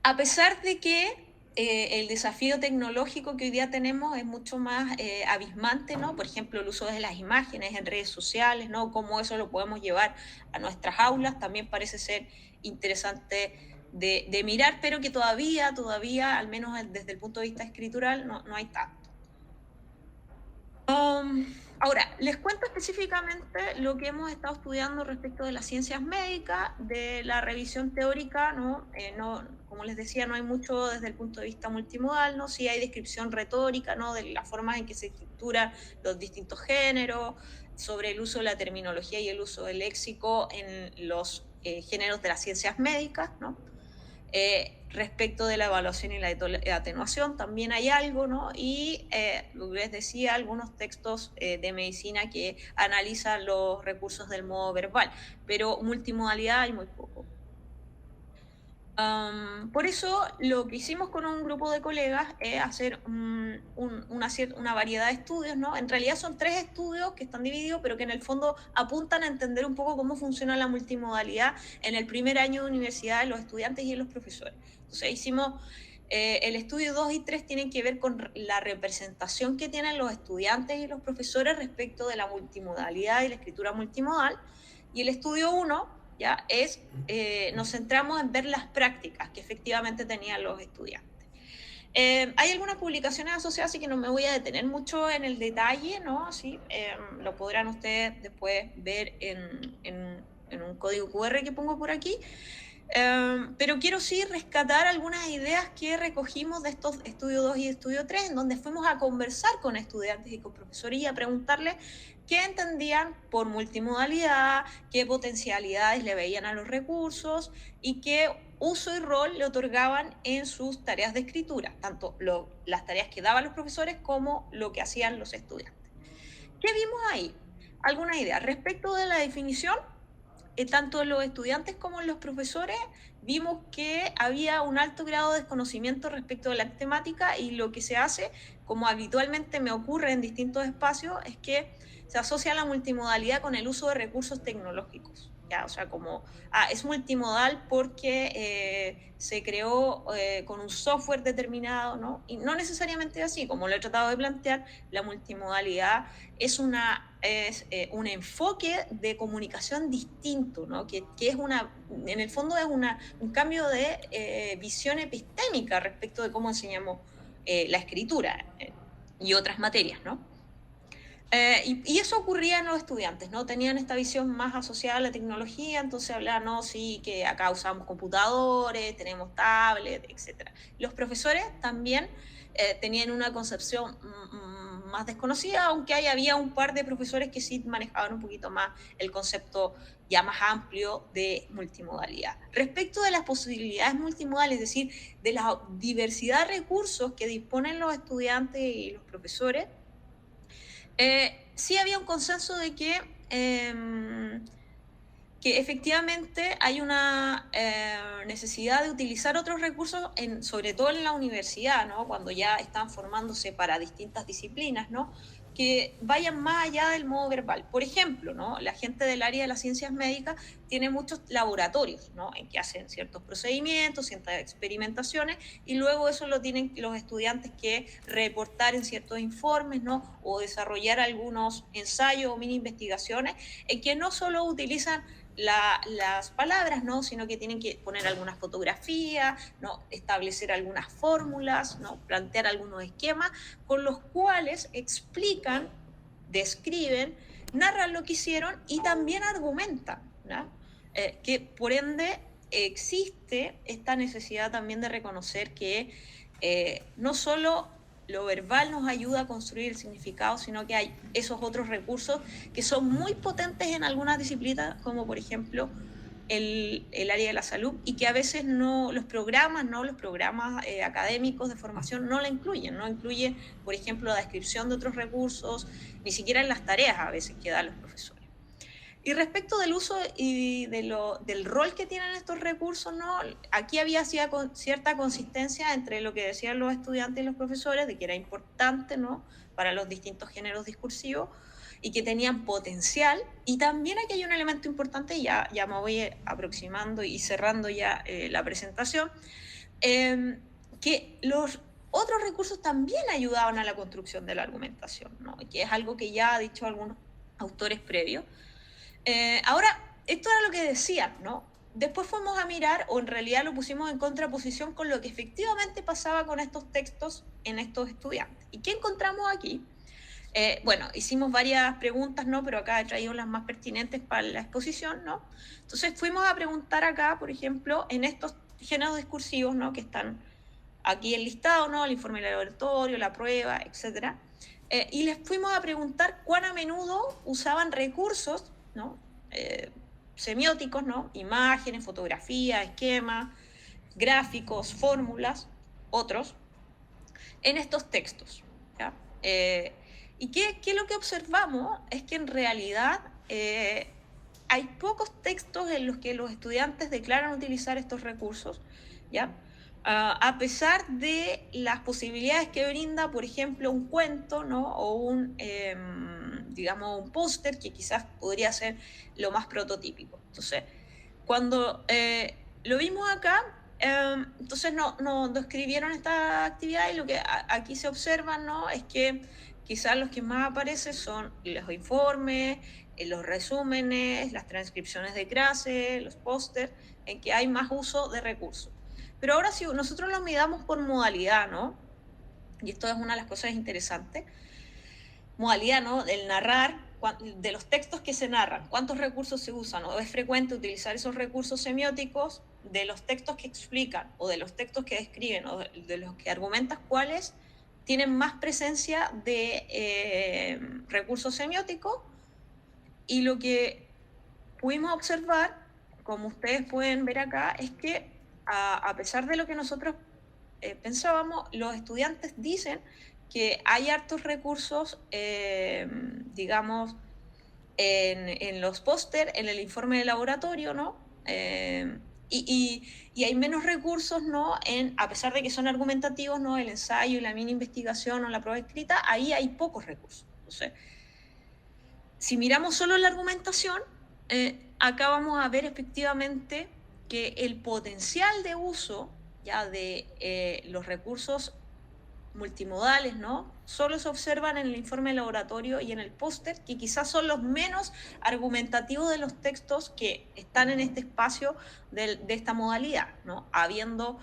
A pesar de que el desafío tecnológico que hoy día tenemos es mucho más abismante, ¿no? Por ejemplo, el uso de las imágenes en redes sociales, ¿no? Cómo eso lo podemos llevar a nuestras aulas, también parece ser interesante de mirar, pero que todavía, al menos desde el punto de vista escritural, no hay tanto. Ahora, les cuento específicamente lo que hemos estado estudiando respecto de las ciencias médicas, de la revisión teórica, ¿no? Como les decía, no hay mucho desde el punto de vista multimodal, ¿no? Sí hay descripción retórica, ¿no?, de las formas en que se estructuran los distintos géneros, sobre el uso de la terminología y el uso del léxico en los géneros de las ciencias médicas, ¿no? Respecto de la evaluación y la atenuación también hay algo, ¿no? Y les decía, algunos textos de medicina que analizan los recursos del modo verbal, pero multimodalidad hay muy poco. Por eso lo que hicimos con un grupo de colegas es hacer una variedad de estudios, ¿no? En realidad son 3 estudios que están divididos, pero que en el fondo apuntan a entender un poco cómo funciona la multimodalidad en el primer año de universidad de los estudiantes y de los profesores. Entonces hicimos, el estudio 2 y 3 tienen que ver con la representación que tienen los estudiantes y los profesores respecto de la multimodalidad y la escritura multimodal, y el estudio 1 ya nos centramos en ver las prácticas que efectivamente tenían los estudiantes. Hay algunas publicaciones asociadas, así que no me voy a detener mucho en el detalle, ¿no? Así, lo podrán ustedes después ver en un código QR que pongo por aquí. Pero quiero sí rescatar algunas ideas que recogimos de estos estudio 2 y estudio 3, en donde fuimos a conversar con estudiantes y con profesores y a preguntarles qué entendían por multimodalidad, qué potencialidades le veían a los recursos y qué uso y rol le otorgaban en sus tareas de escritura, tanto las tareas que daban los profesores como lo que hacían los estudiantes. ¿Qué vimos ahí? Algunas ideas. Respecto de la definición, tanto en los estudiantes como en los profesores, vimos que había un alto grado de desconocimiento respecto de la temática, y lo que se hace, como habitualmente me ocurre en distintos espacios, es que se asocia la multimodalidad con el uso de recursos tecnológicos, ¿ya? O sea, como, es multimodal porque se creó con un software determinado, ¿no? Y no necesariamente así, como lo he tratado de plantear, la multimodalidad es un enfoque de comunicación distinto, ¿no? Que es en el fondo es un cambio de visión epistémica respecto de cómo enseñamos la escritura y otras materias, ¿no? Y eso ocurría en los estudiantes, ¿no? Tenían esta visión más asociada a la tecnología, entonces hablaban, no, sí, que acá usamos computadores, tenemos tablets, etc. Los profesores también tenían una concepción más desconocida, aunque había un par de profesores que sí manejaban un poquito más el concepto ya más amplio de multimodalidad. Respecto de las posibilidades multimodales, es decir, de la diversidad de recursos que disponen los estudiantes y los profesores, sí había un consenso de que efectivamente hay una necesidad de utilizar otros recursos, sobre todo en la universidad, ¿no? Cuando ya están formándose para distintas disciplinas, ¿no? Que vayan más allá del modo verbal. Por ejemplo, ¿no? La gente del área de las ciencias médicas tiene muchos laboratorios, ¿no? En que hacen ciertos procedimientos, ciertas experimentaciones, y luego eso lo tienen los estudiantes que reportar en ciertos informes, ¿no? O desarrollar algunos ensayos o mini investigaciones en que no solo utilizan las palabras, ¿no? Sino que tienen que poner algunas fotografías, ¿no? Establecer algunas fórmulas, ¿no? Plantear algunos esquemas con los cuales explican, describen, narran lo que hicieron y también argumentan, ¿no? Que por ende existe esta necesidad también de reconocer que no solo lo verbal nos ayuda a construir el significado, sino que hay esos otros recursos que son muy potentes en algunas disciplinas, como por ejemplo el área de la salud, y que a veces los programas académicos de formación no la incluyen, no incluyen, por ejemplo, la descripción de otros recursos, ni siquiera en las tareas a veces que dan los profesores. Y respecto del uso y del rol que tienen estos recursos, ¿no? Aquí había cierta consistencia entre lo que decían los estudiantes y los profesores, de que era importante, ¿no? Para los distintos géneros discursivos y que tenían potencial. Y también aquí hay un elemento importante, ya me voy aproximando y cerrando ya la presentación, que los otros recursos también ayudaban a la construcción de la argumentación, ¿no? Que es algo que ya han dicho algunos autores previos. Ahora, esto era lo que decían, ¿no? Después fuimos a mirar, o en realidad lo pusimos en contraposición con lo que efectivamente pasaba con estos textos en estos estudiantes. ¿Y qué encontramos aquí? Bueno, hicimos varias preguntas, ¿no? Pero acá he traído las más pertinentes para la exposición, ¿no? Entonces fuimos a preguntar acá, por ejemplo, en estos géneros discursivos, ¿no? Que están aquí enlistados, ¿no? El informe del laboratorio, la prueba, etc. Y les fuimos a preguntar cuán a menudo usaban recursos, ¿no? Semióticos, ¿no? Imágenes, fotografías, esquemas, gráficos, fórmulas, otros, en estos textos, ¿ya? ¿Y qué es lo que observamos? Es que en realidad hay pocos textos en los que los estudiantes declaran utilizar estos recursos, ¿ya? A pesar de las posibilidades que brinda, por ejemplo, un cuento, ¿no? O digamos, un póster, que quizás podría ser lo más prototípico. Entonces, cuando lo vimos acá, entonces nos describieron esta actividad, y lo que aquí se observa, ¿no? Es que quizás los que más aparecen son los informes, los resúmenes, las transcripciones de clase, los pósters, en que hay más uso de recursos. Pero ahora, si nosotros lo midamos por modalidad, ¿no? Y esto es una de las cosas interesantes, modalidad, ¿no? Del narrar, de los textos que se narran, cuántos recursos se usan, o es frecuente utilizar esos recursos semióticos, de los textos que explican, o de los textos que describen, o de los que argumentan, cuáles tienen más presencia de recursos semióticos. Y lo que pudimos observar, como ustedes pueden ver acá, es que a pesar de lo que nosotros pensábamos, los estudiantes dicen que hay hartos recursos, digamos, en los póster, en el informe de laboratorio, ¿no? Y hay menos recursos, ¿no? A pesar de que son argumentativos, ¿no? El ensayo, la mini investigación o la prueba escrita, ahí hay pocos recursos. Entonces, si miramos solo la argumentación, acá vamos a ver efectivamente que el potencial de uso ya de los recursos multimodales, ¿no? Solo se observan en el informe de laboratorio y en el póster, que quizás son los menos argumentativos de los textos que están en este espacio de esta modalidad, ¿no? Habiendo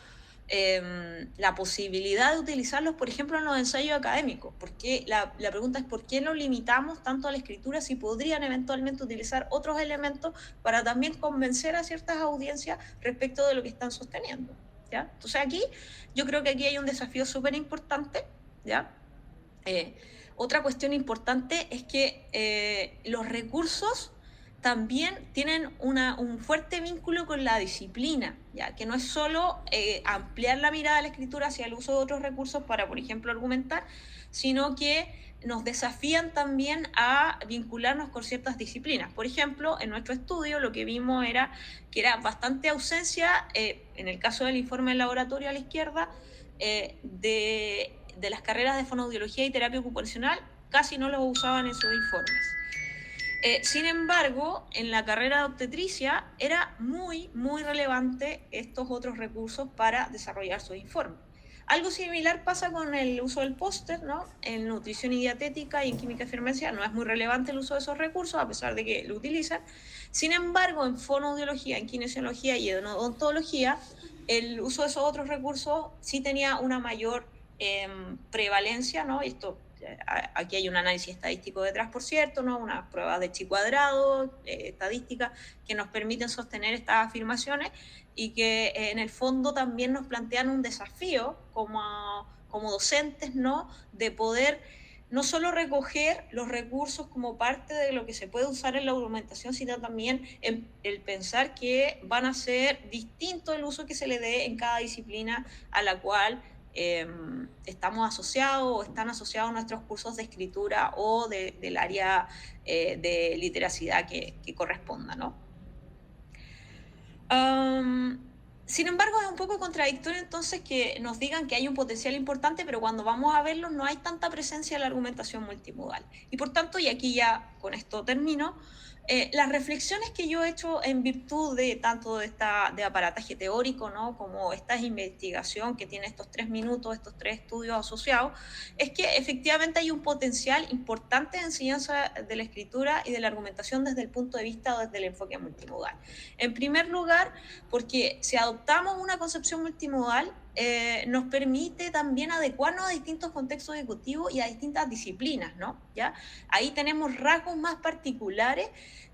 la posibilidad de utilizarlos, por ejemplo, en los ensayos académicos. Porque la pregunta es ¿por qué nos limitamos tanto a la escritura si podrían eventualmente utilizar otros elementos para también convencer a ciertas audiencias respecto de lo que están sosteniendo? ¿Ya? Entonces aquí, yo creo que aquí hay un desafío súper importante, ¿ya? Otra cuestión importante es que los recursos también tienen un fuerte vínculo con la disciplina, ¿ya? Que no es solo ampliar la mirada de la escritura hacia el uso de otros recursos para, por ejemplo, argumentar, sino que nos desafían también a vincularnos con ciertas disciplinas. Por ejemplo, en nuestro estudio lo que vimos era que era bastante ausencia, en el caso del informe del laboratorio a la izquierda, de las carreras de fonoaudiología y terapia ocupacional, casi no los usaban en sus informes. Sin embargo, en la carrera de obstetricia era muy relevante estos otros recursos para desarrollar sus informes. Algo similar pasa con el uso del póster, ¿no? En nutrición y dietética y en química y farmacia no es muy relevante el uso de esos recursos, a pesar de que lo utilizan. Sin embargo, en fonoaudiología, en kinesiología y en odontología, el uso de esos otros recursos sí tenía una mayor prevalencia, ¿no? Esto, aquí hay un análisis estadístico detrás, por cierto, ¿no? Unas pruebas de chi cuadrado, estadística, que nos permiten sostener estas afirmaciones y que en el fondo también nos plantean un desafío como docentes, ¿no? De poder no solo recoger los recursos como parte de lo que se puede usar en la argumentación, sino también el pensar que van a ser distinto el uso que se le dé en cada disciplina a la cual estamos asociados o están asociados nuestros cursos de escritura o del área de literacidad que corresponda, ¿no? Sin embargo, es un poco contradictorio entonces que nos digan que hay un potencial importante, pero cuando vamos a verlo no hay tanta presencia de la argumentación multimodal. Y por tanto, y aquí ya con esto termino, las reflexiones que yo he hecho en virtud de tanto de aparataje teórico, ¿no? Como esta investigación que tiene estos 3 minutos, estos 3 estudios asociados, es que efectivamente hay un potencial importante de enseñanza de la escritura y de la argumentación desde el punto de vista o desde el enfoque multimodal. En primer lugar, porque si adoptamos una concepción multimodal, nos permite también adecuarnos a distintos contextos ejecutivos y a distintas disciplinas, ¿no? ¿Ya? Ahí tenemos rasgos más particulares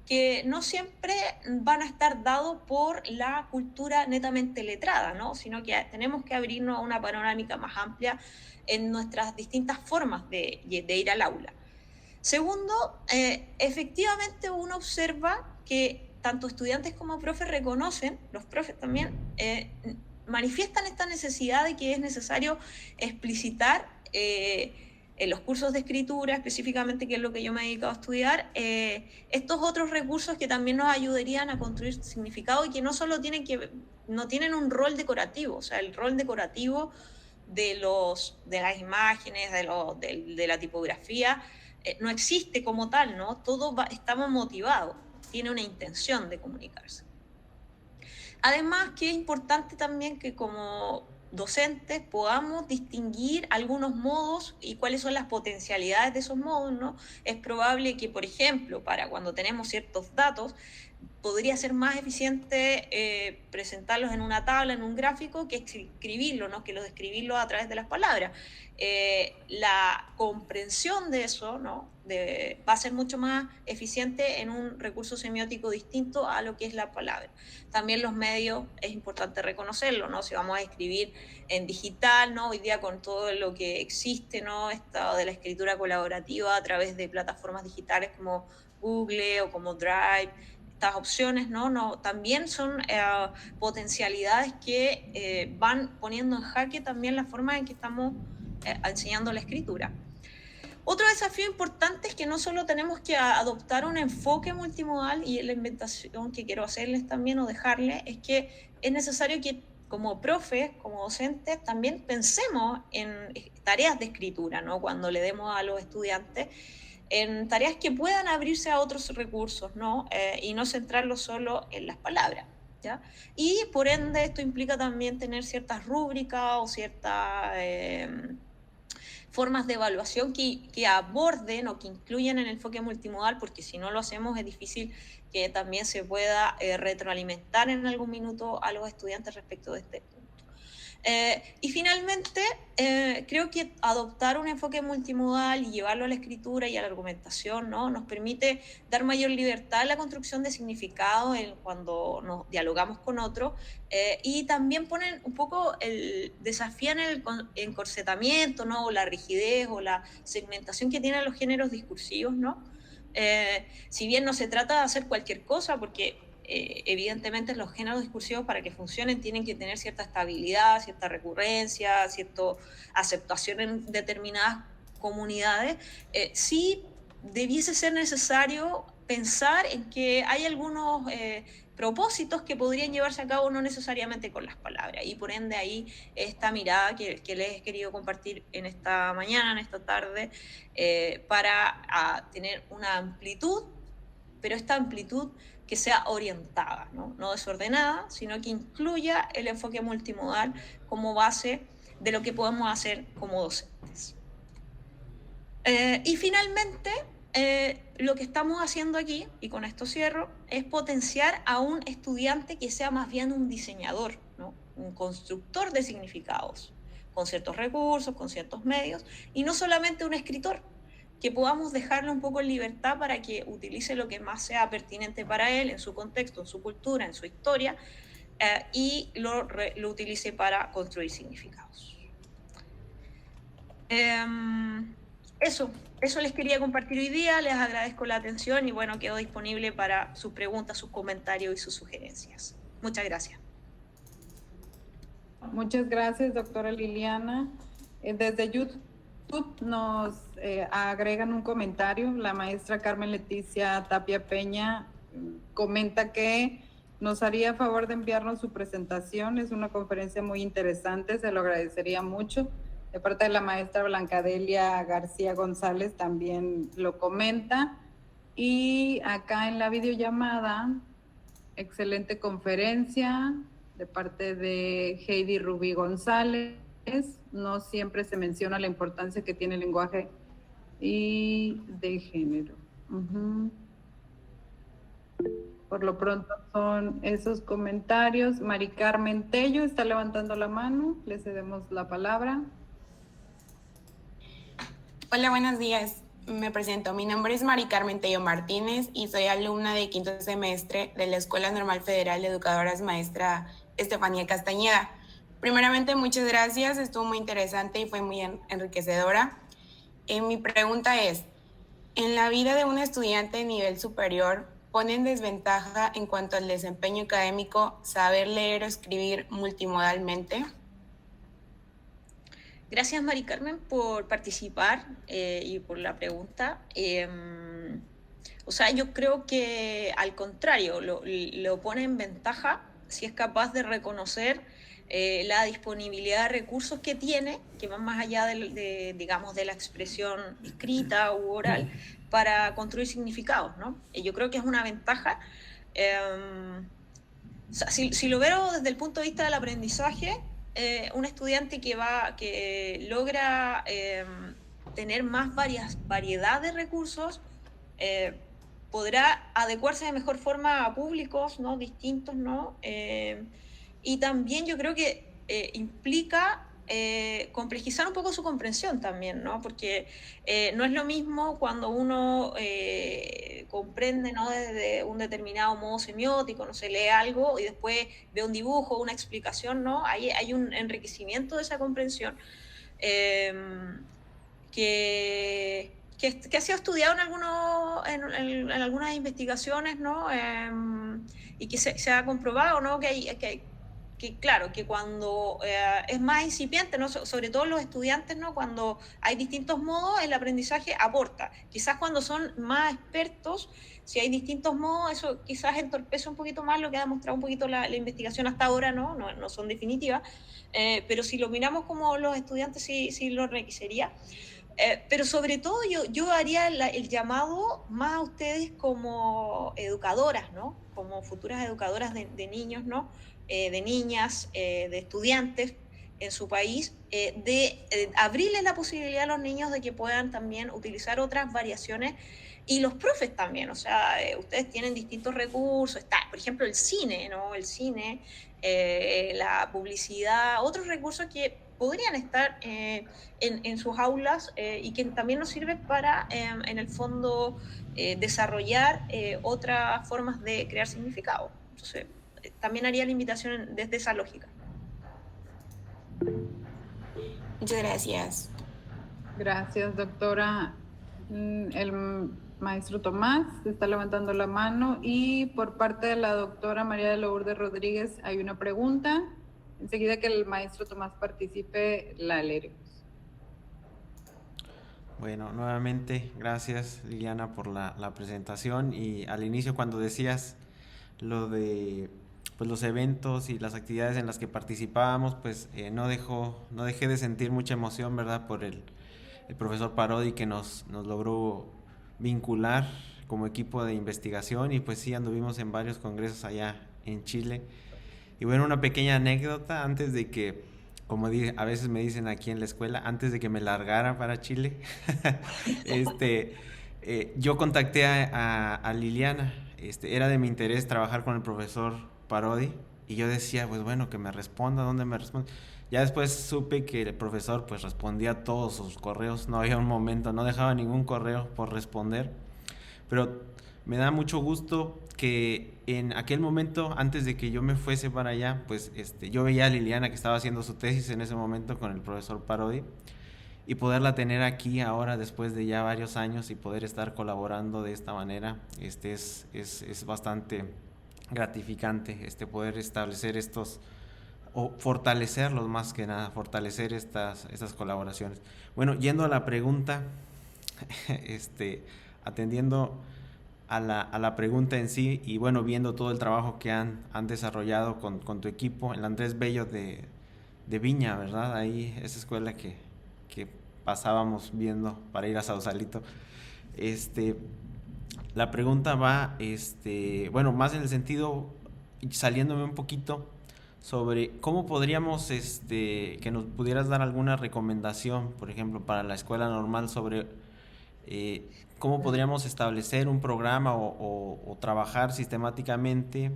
que no siempre van a estar dados por la cultura netamente letrada, ¿no? Sino que tenemos que abrirnos a una panorámica más amplia en nuestras distintas formas de ir al aula. Segundo, efectivamente uno observa que tanto estudiantes como profes reconocen, los profes también, manifiestan esta necesidad de que es necesario explicitar en los cursos de escritura, específicamente, que es lo que yo me he dedicado a estudiar, estos otros recursos que también nos ayudarían a construir significado y que no solo no tienen un rol decorativo, o sea, el rol decorativo de las imágenes, de la tipografía, no existe como tal, ¿no? Estamos motivados, tiene una intención de comunicarse. Además, que es importante también que como docentes podamos distinguir algunos modos y cuáles son las potencialidades de esos modos, ¿no? Es probable que, por ejemplo, para cuando tenemos ciertos datos, podría ser más eficiente presentarlos en una tabla, en un gráfico, que escribirlo, ¿no? Que lo describirlo a través de las palabras. La comprensión de eso, ¿no? Va a ser mucho más eficiente en un recurso semiótico distinto a lo que es la palabra. También los medios, es importante reconocerlo, ¿no? Si vamos a escribir en digital, ¿no? Hoy día con todo lo que existe, ¿no? Esto de la escritura colaborativa a través de plataformas digitales como Google o como Drive, estas opciones, ¿no? También son potencialidades que van poniendo en jaque también la forma en que estamos enseñando la escritura. Otro desafío importante es que no solo tenemos que adoptar un enfoque multimodal, y la invitación que quiero hacerles también o dejarles es que es necesario que como profes, como docentes, también pensemos en tareas de escritura, ¿no? Cuando le demos a los estudiantes en tareas que puedan abrirse a otros recursos, ¿no? Y no centrarlo solo en las palabras, ¿ya? Y por ende esto implica también tener ciertas rúbricas o ciertas formas de evaluación que aborden o que incluyan en el enfoque multimodal, porque si no lo hacemos es difícil que también se pueda retroalimentar en algún minuto a los estudiantes respecto de este punto. Y finalmente, creo que adoptar un enfoque multimodal y llevarlo a la escritura y a la argumentación, ¿no? Nos permite dar mayor libertad en la construcción de significado cuando nos dialogamos con otros, y también ponen un poco desafían el encorsetamiento, ¿no? O la rigidez o la segmentación que tienen los géneros discursivos, ¿no? Si bien no se trata de hacer cualquier cosa, porque evidentemente los géneros discursivos para que funcionen tienen que tener cierta estabilidad, cierta recurrencia, cierta aceptación en determinadas comunidades, sí debiese ser necesario pensar en que hay algunos propósitos que podrían llevarse a cabo no necesariamente con las palabras, y por ende ahí esta mirada que les he querido compartir en esta mañana, en esta tarde, para tener una amplitud, pero esta amplitud que sea orientada, no desordenada, sino que incluya el enfoque multimodal como base de lo que podemos hacer como docentes. Y finalmente, lo que estamos haciendo aquí, y con esto cierro, es potenciar a un estudiante que sea más bien un diseñador, ¿no? Un constructor de significados, con ciertos recursos, con ciertos medios, y no solamente un escritor, que podamos dejarlo un poco en libertad para que utilice lo que más sea pertinente para él, en su contexto, en su cultura, en su historia, y lo utilice para construir significados. Eso les quería compartir hoy día, les agradezco la atención y bueno, quedo disponible para sus preguntas, sus comentarios y sus sugerencias. Muchas gracias. Muchas gracias, doctora Liliana. Desde YouTube nos agregan un comentario. La maestra Carmen Leticia Tapia Peña comenta que nos haría favor de enviarnos su presentación. Es una conferencia muy interesante, se lo agradecería mucho. De parte de la maestra Blancadelia García González también lo comenta. Y acá en la videollamada, excelente conferencia de parte de Heidi Rubí González. No siempre se menciona la importancia que tiene el lenguaje y de género. Por lo pronto son esos comentarios. Mari Carmen Tello está levantando la mano, le cedemos la palabra. Hola, buenos días. Me presento. Mi nombre es Mari Carmen Tello Martínez y soy alumna de quinto semestre de la Escuela Normal Federal de Educadoras Maestra Estefanía Castañeda. Primeramente, muchas gracias. Estuvo muy interesante y fue muy enriquecedora. Mi pregunta es, ¿en la vida de un estudiante de nivel superior pone en desventaja en cuanto al desempeño académico saber leer o escribir multimodalmente? Gracias, Mari Carmen, por participar y por la pregunta. O sea, yo creo que al contrario, lo pone en ventaja si es capaz de reconocer la disponibilidad de recursos que tiene, que van más allá digamos, de la expresión escrita u oral, para construir significados, ¿no? Yo creo que es una ventaja. O sea, si lo veo desde el punto de vista del aprendizaje, un estudiante que logra tener más variedad de recursos, podrá adecuarse de mejor forma a públicos, ¿no? Distintos, ¿no? Y también yo creo que implica complejizar un poco su comprensión también, ¿no? Porque no es lo mismo cuando uno comprende, ¿no? Desde un determinado modo semiótico, no se lee algo y después ve un dibujo, una explicación, ¿no? Hay un enriquecimiento de esa comprensión que ha sido estudiado en algunas investigaciones, ¿no? Y que se ha comprobado, ¿no? Que claro, que cuando es más incipiente, ¿no? Sobre todo los estudiantes, ¿no? Cuando hay distintos modos, el aprendizaje aporta. Quizás cuando son más expertos, si hay distintos modos, eso quizás entorpece un poquito más lo que ha demostrado un poquito la investigación hasta ahora, no son definitivas, pero si lo miramos como los estudiantes, sí lo requeriría. Pero sobre todo yo haría el llamado más a ustedes como educadoras, ¿no? Como futuras educadoras de niños, ¿no? De niñas, de estudiantes en su país, de abrirles la posibilidad a los niños de que puedan también utilizar otras variaciones y los profes también, o sea, ustedes tienen distintos recursos, está, por ejemplo, el cine, ¿no? El cine, la publicidad, otros recursos que podrían estar en sus aulas y que también nos sirven para, en el fondo, desarrollar otras formas de crear significado. Entonces, también haría la invitación desde esa lógica. Muchas gracias. Gracias, doctora. El maestro Tomás está levantando la mano y por parte de la doctora María de Lourdes Rodríguez hay una pregunta. Enseguida que el maestro Tomás participe, la leeremos. Bueno, nuevamente, gracias Liliana por la presentación, y al inicio cuando decías lo de pues, los eventos y las actividades en las que participábamos, pues no dejé de sentir mucha emoción, ¿verdad? Por el profesor Parodi, que nos logró vincular como equipo de investigación, y pues sí, anduvimos en varios congresos allá en Chile. Y bueno, una pequeña anécdota antes de que, como a veces me dicen aquí en la escuela, antes de que me largara para Chile, yo contacté a Liliana. Era de mi interés trabajar con el profesor Parodi, y yo decía, pues bueno, que me responda, ¿dónde me responde? Ya después supe que el profesor pues respondía todos sus correos, no había un momento, no dejaba ningún correo por responder, pero me da mucho gusto que en aquel momento, antes de que yo me fuese para allá, pues yo veía a Liliana que estaba haciendo su tesis en ese momento con el profesor Parodi, y poderla tener aquí ahora después de ya varios años y poder estar colaborando de esta manera, es bastante gratificante, poder establecer o fortalecerlos, más que nada, fortalecer estas colaboraciones. Bueno, yendo a la pregunta, atendiendo a la pregunta en sí, y bueno, viendo todo el trabajo que han desarrollado con tu equipo, el Andrés Bello de Viña, ¿verdad? Ahí, esa escuela que pasábamos viendo para ir a Sausalito. La pregunta va, bueno, más en el sentido, saliéndome un poquito, sobre cómo podríamos, que nos pudieras dar alguna recomendación, por ejemplo, para la escuela normal, sobre cómo podríamos establecer un programa o trabajar sistemáticamente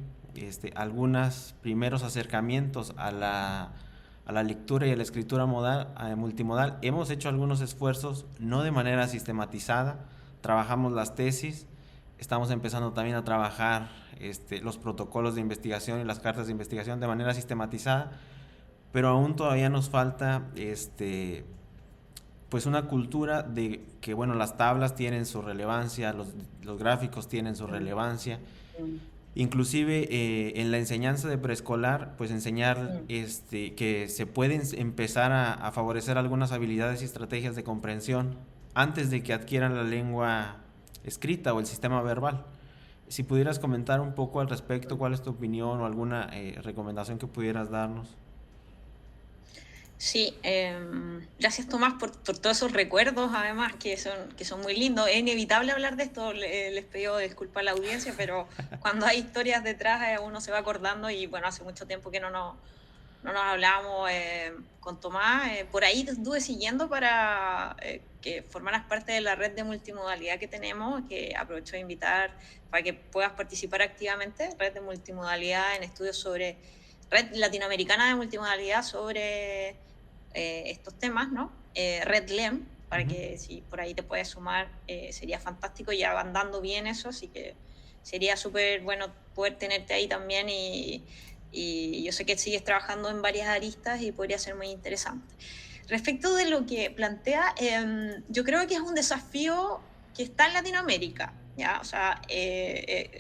algunos primeros acercamientos a la lectura y a la escritura multimodal. Hemos hecho algunos esfuerzos, no de manera sistematizada, trabajamos las tesis, estamos empezando también a trabajar los protocolos de investigación y las cartas de investigación de manera sistematizada, pero aún todavía nos falta pues una cultura de que, bueno, las tablas tienen su relevancia, los gráficos tienen su relevancia. Inclusive en la enseñanza de preescolar, pues enseñar que se pueden empezar a favorecer algunas habilidades y estrategias de comprensión antes de que adquieran la lengua escrita o el sistema verbal. Si pudieras comentar un poco al respecto, ¿cuál es tu opinión o alguna recomendación que pudieras darnos? Sí, gracias Tomás por todos esos recuerdos, además, que son muy lindos. Es inevitable hablar de esto, les pido disculpas a la audiencia, pero cuando hay historias detrás uno se va acordando, y bueno, hace mucho tiempo que no nos hablábamos con Tomás. Por ahí te estuve siguiendo para que formaras parte de la red de multimodalidad que tenemos, que aprovecho de invitar para que puedas participar activamente, red de multimodalidad en estudios sobre, red latinoamericana de multimodalidad sobre estos temas, ¿no? Red LEM, para que si por ahí te puedes sumar, sería fantástico, ya van dando bien eso, así que sería súper bueno poder tenerte ahí también, y yo sé que sigues trabajando en varias aristas y podría ser muy interesante. Respecto de lo que plantea, yo creo que es un desafío que está en Latinoamérica, ¿ya? O sea,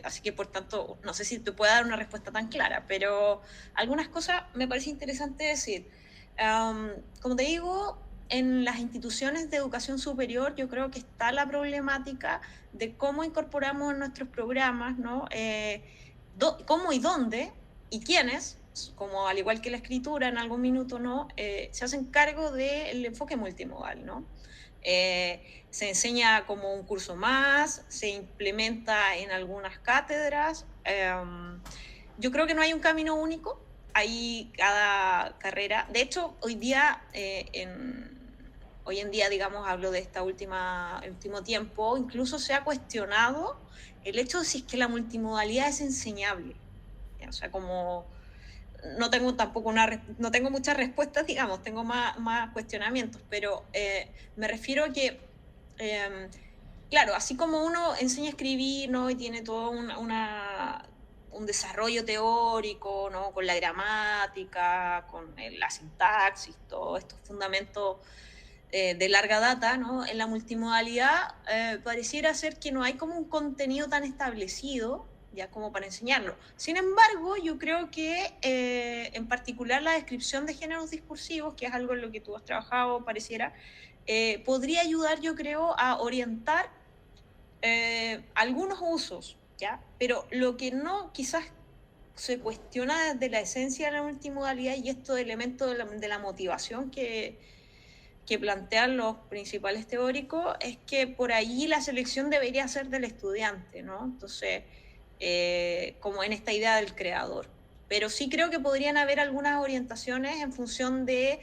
así que por tanto, no sé si te puedo dar una respuesta tan clara, pero algunas cosas me parece interesante decir. Como te digo, en las instituciones de educación superior yo creo que está la problemática de cómo incorporamos en nuestros programas, ¿no? Cómo y dónde y quiénes, como al igual que la escritura en algún minuto, ¿no? Se hacen cargo del enfoque multimodal, ¿no? Se enseña como un curso más, se implementa en algunas cátedras. Yo creo que no hay un camino único, hay cada carrera. De hecho, hoy en día, digamos, hablo de esta último tiempo, incluso se ha cuestionado el hecho de si es que la multimodalidad es enseñable. ¿Ya? O sea, como no tengo tampoco no tengo muchas respuestas, digamos, tengo más cuestionamientos, pero me refiero a que, claro, así como uno enseña a escribir, ¿no? Y tiene todo un desarrollo teórico, ¿no? Con la gramática, con la sintaxis, todos estos fundamentos de larga data, ¿no? En la multimodalidad pareciera ser que no hay como un contenido tan establecido, ya como para enseñarlo. Sin embargo, yo creo que en particular la descripción de géneros discursivos, que es algo en lo que tú has trabajado, pareciera, podría ayudar, yo creo, a orientar algunos usos, ¿ya? Pero lo que no quizás se cuestiona desde la esencia de la multimodalidad y estos elementos de la motivación que plantean los principales teóricos es que por ahí la selección debería ser del estudiante, ¿no? Entonces, como en esta idea del creador. Pero sí creo que podrían haber algunas orientaciones en función de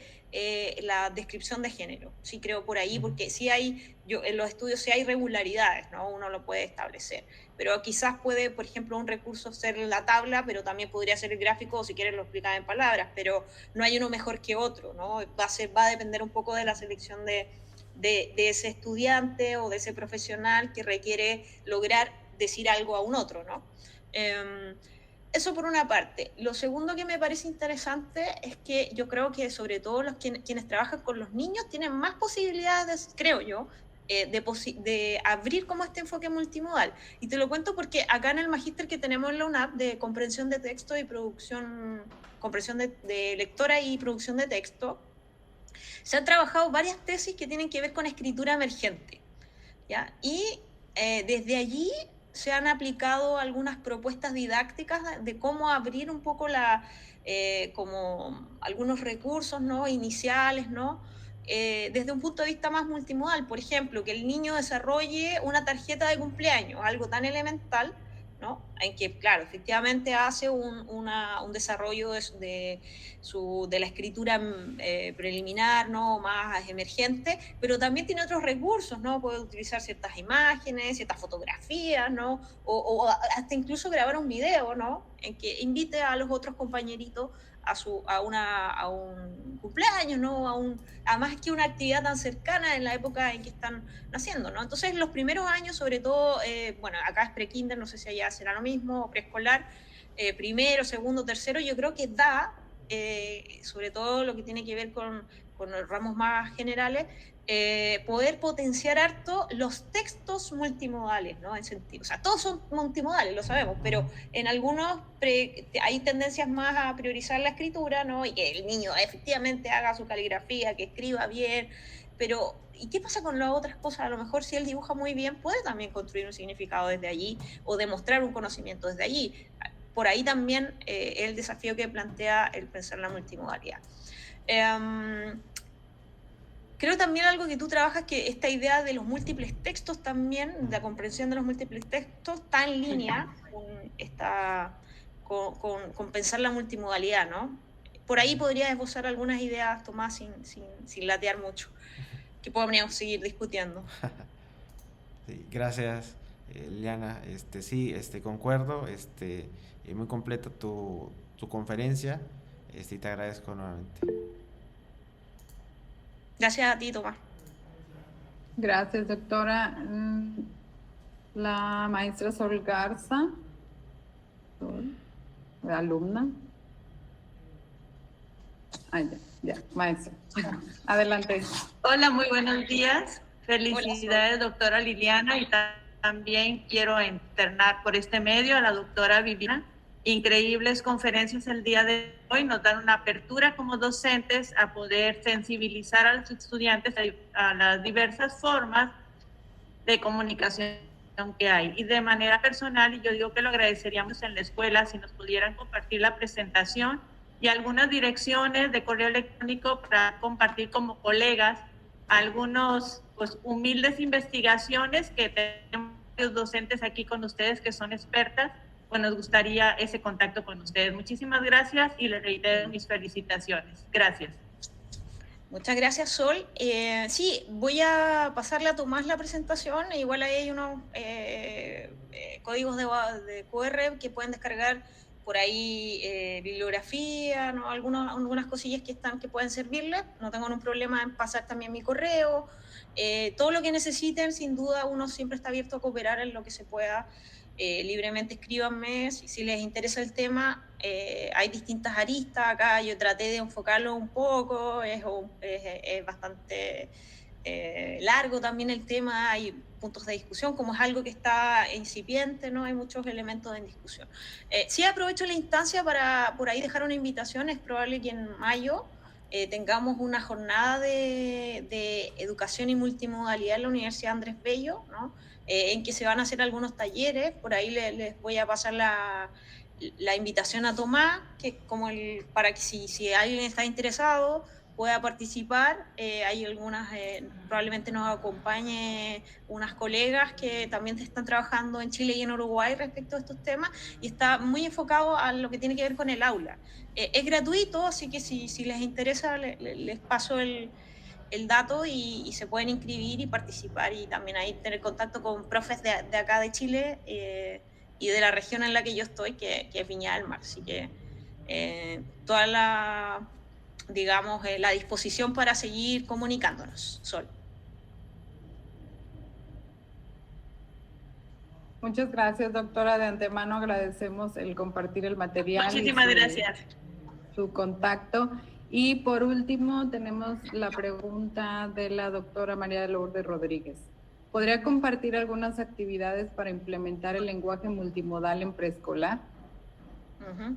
la descripción de género. Sí creo por ahí, porque sí en los estudios sí hay regularidades, ¿no? Uno lo puede establecer. Pero quizás puede, por ejemplo, un recurso ser la tabla, pero también podría ser el gráfico, o si quieres lo explicaba en palabras, pero no hay uno mejor que otro, ¿no? Va a depender un poco de la selección de ese estudiante o de ese profesional que requiere lograr decir algo a un otro, ¿no? Eso por una parte. Lo segundo que me parece interesante es que yo creo que sobre todo quienes trabajan con los niños tienen más posibilidades, creo yo, de abrir como este enfoque multimodal. Y te lo cuento porque acá en el magíster que tenemos en la UNAP de comprensión de texto y comprensión de lectora y producción de texto, se han trabajado varias tesis que tienen que ver con escritura emergente, ¿ya? Y desde allí se han aplicado algunas propuestas didácticas de cómo abrir un poco como algunos recursos, ¿no? Iniciales, ¿no? Desde un punto de vista más multimodal. Por ejemplo, que el niño desarrolle una tarjeta de cumpleaños, algo tan elemental, ¿no? En que, claro, efectivamente hace un desarrollo de la escritura preliminar, ¿no? Más emergente, pero también tiene otros recursos, ¿no? Puede utilizar ciertas imágenes, ciertas fotografías, ¿no? O hasta incluso grabar un video, ¿no? En que invite a los otros compañeritos a un cumpleaños, ¿no? A más que una actividad tan cercana en la época en que están naciendo, ¿no? Entonces, los primeros años, sobre todo, bueno, acá es pre-kinder, no sé si allá será lo mismo, o preescolar, primero, segundo, tercero, yo creo que da, sobre todo lo que tiene que ver con los ramos más generales, poder potenciar harto los textos multimodales, ¿no? En sentido, o sea, todos son multimodales, lo sabemos, pero en algunos hay tendencias más a priorizar la escritura, ¿no? Y que el niño efectivamente haga su caligrafía, que escriba bien, pero ¿y qué pasa con las otras cosas? A lo mejor si él dibuja muy bien, puede también construir un significado desde allí o demostrar un conocimiento desde allí. Por ahí también el desafío que plantea el pensar la multimodalidad. Creo también algo que tú trabajas, que esta idea de los múltiples textos también, de la comprensión de los múltiples textos, está en línea con pensar la multimodalidad, ¿no? Por ahí podría esbozar algunas ideas, Tomás, sin latear mucho, que podríamos seguir discutiendo. Sí, gracias, Liana. Sí, concuerdo. Muy completa tu conferencia. Y te agradezco nuevamente. Gracias a ti, Tomás. Gracias, doctora. La maestra Sol Garza, la alumna. Ya, maestra. Adelante. Hola, muy buenos días. Felicidades, doctora Liliana, y también quiero internar por este medio a la doctora Viviana. Increíbles conferencias el día de hoy, nos dan una apertura como docentes a poder sensibilizar a los estudiantes a las diversas formas de comunicación que hay. Y de manera personal, y yo digo que lo agradeceríamos en la escuela si nos pudieran compartir la presentación y algunas direcciones de correo electrónico para compartir como colegas algunos pues, humildes investigaciones que tenemos los docentes aquí con ustedes que son expertas, pues nos gustaría ese contacto con ustedes. Muchísimas gracias y les reitero mis felicitaciones. Gracias. Muchas gracias, Sol. Sí, voy a pasarle a Tomás la presentación. Igual ahí hay unos códigos de QR que pueden descargar por ahí, bibliografía, ¿no? Algunas cosillas que pueden servirles. No tengo ningún problema en pasar también mi correo. Todo lo que necesiten, sin duda, uno siempre está abierto a cooperar en lo que se pueda. Libremente escríbanme si les interesa el tema. Hay distintas aristas acá, yo traté de enfocarlo un poco, es bastante largo también el tema, hay puntos de discusión, como es algo que está incipiente, ¿no? Hay muchos elementos en discusión. Sí, aprovecho la instancia para por ahí dejar una invitación. Es probable que en mayo tengamos una jornada de educación y multimodalidad en la Universidad Andrés Bello, ¿no? En que se van a hacer algunos talleres. Por ahí les voy a pasar la invitación a Tomás, que para que si alguien está interesado pueda participar. Hay algunas, probablemente nos acompañe unas colegas que también están trabajando en Chile y en Uruguay respecto a estos temas, y está muy enfocado a lo que tiene que ver con el aula. Es gratuito, así que si les interesa, les paso el dato y se pueden inscribir y participar, y también ahí tener contacto con profes de acá de Chile y de la región en la que yo estoy, que es Viña del Mar. Así que toda la disposición para seguir comunicándonos. Sol. Muchas gracias, doctora. De antemano agradecemos el compartir el material. Muchísimas gracias. Su contacto. Y por último, tenemos la pregunta de la doctora María de Lourdes Rodríguez. ¿Podría compartir algunas actividades para implementar el lenguaje multimodal en preescolar? Uh-huh.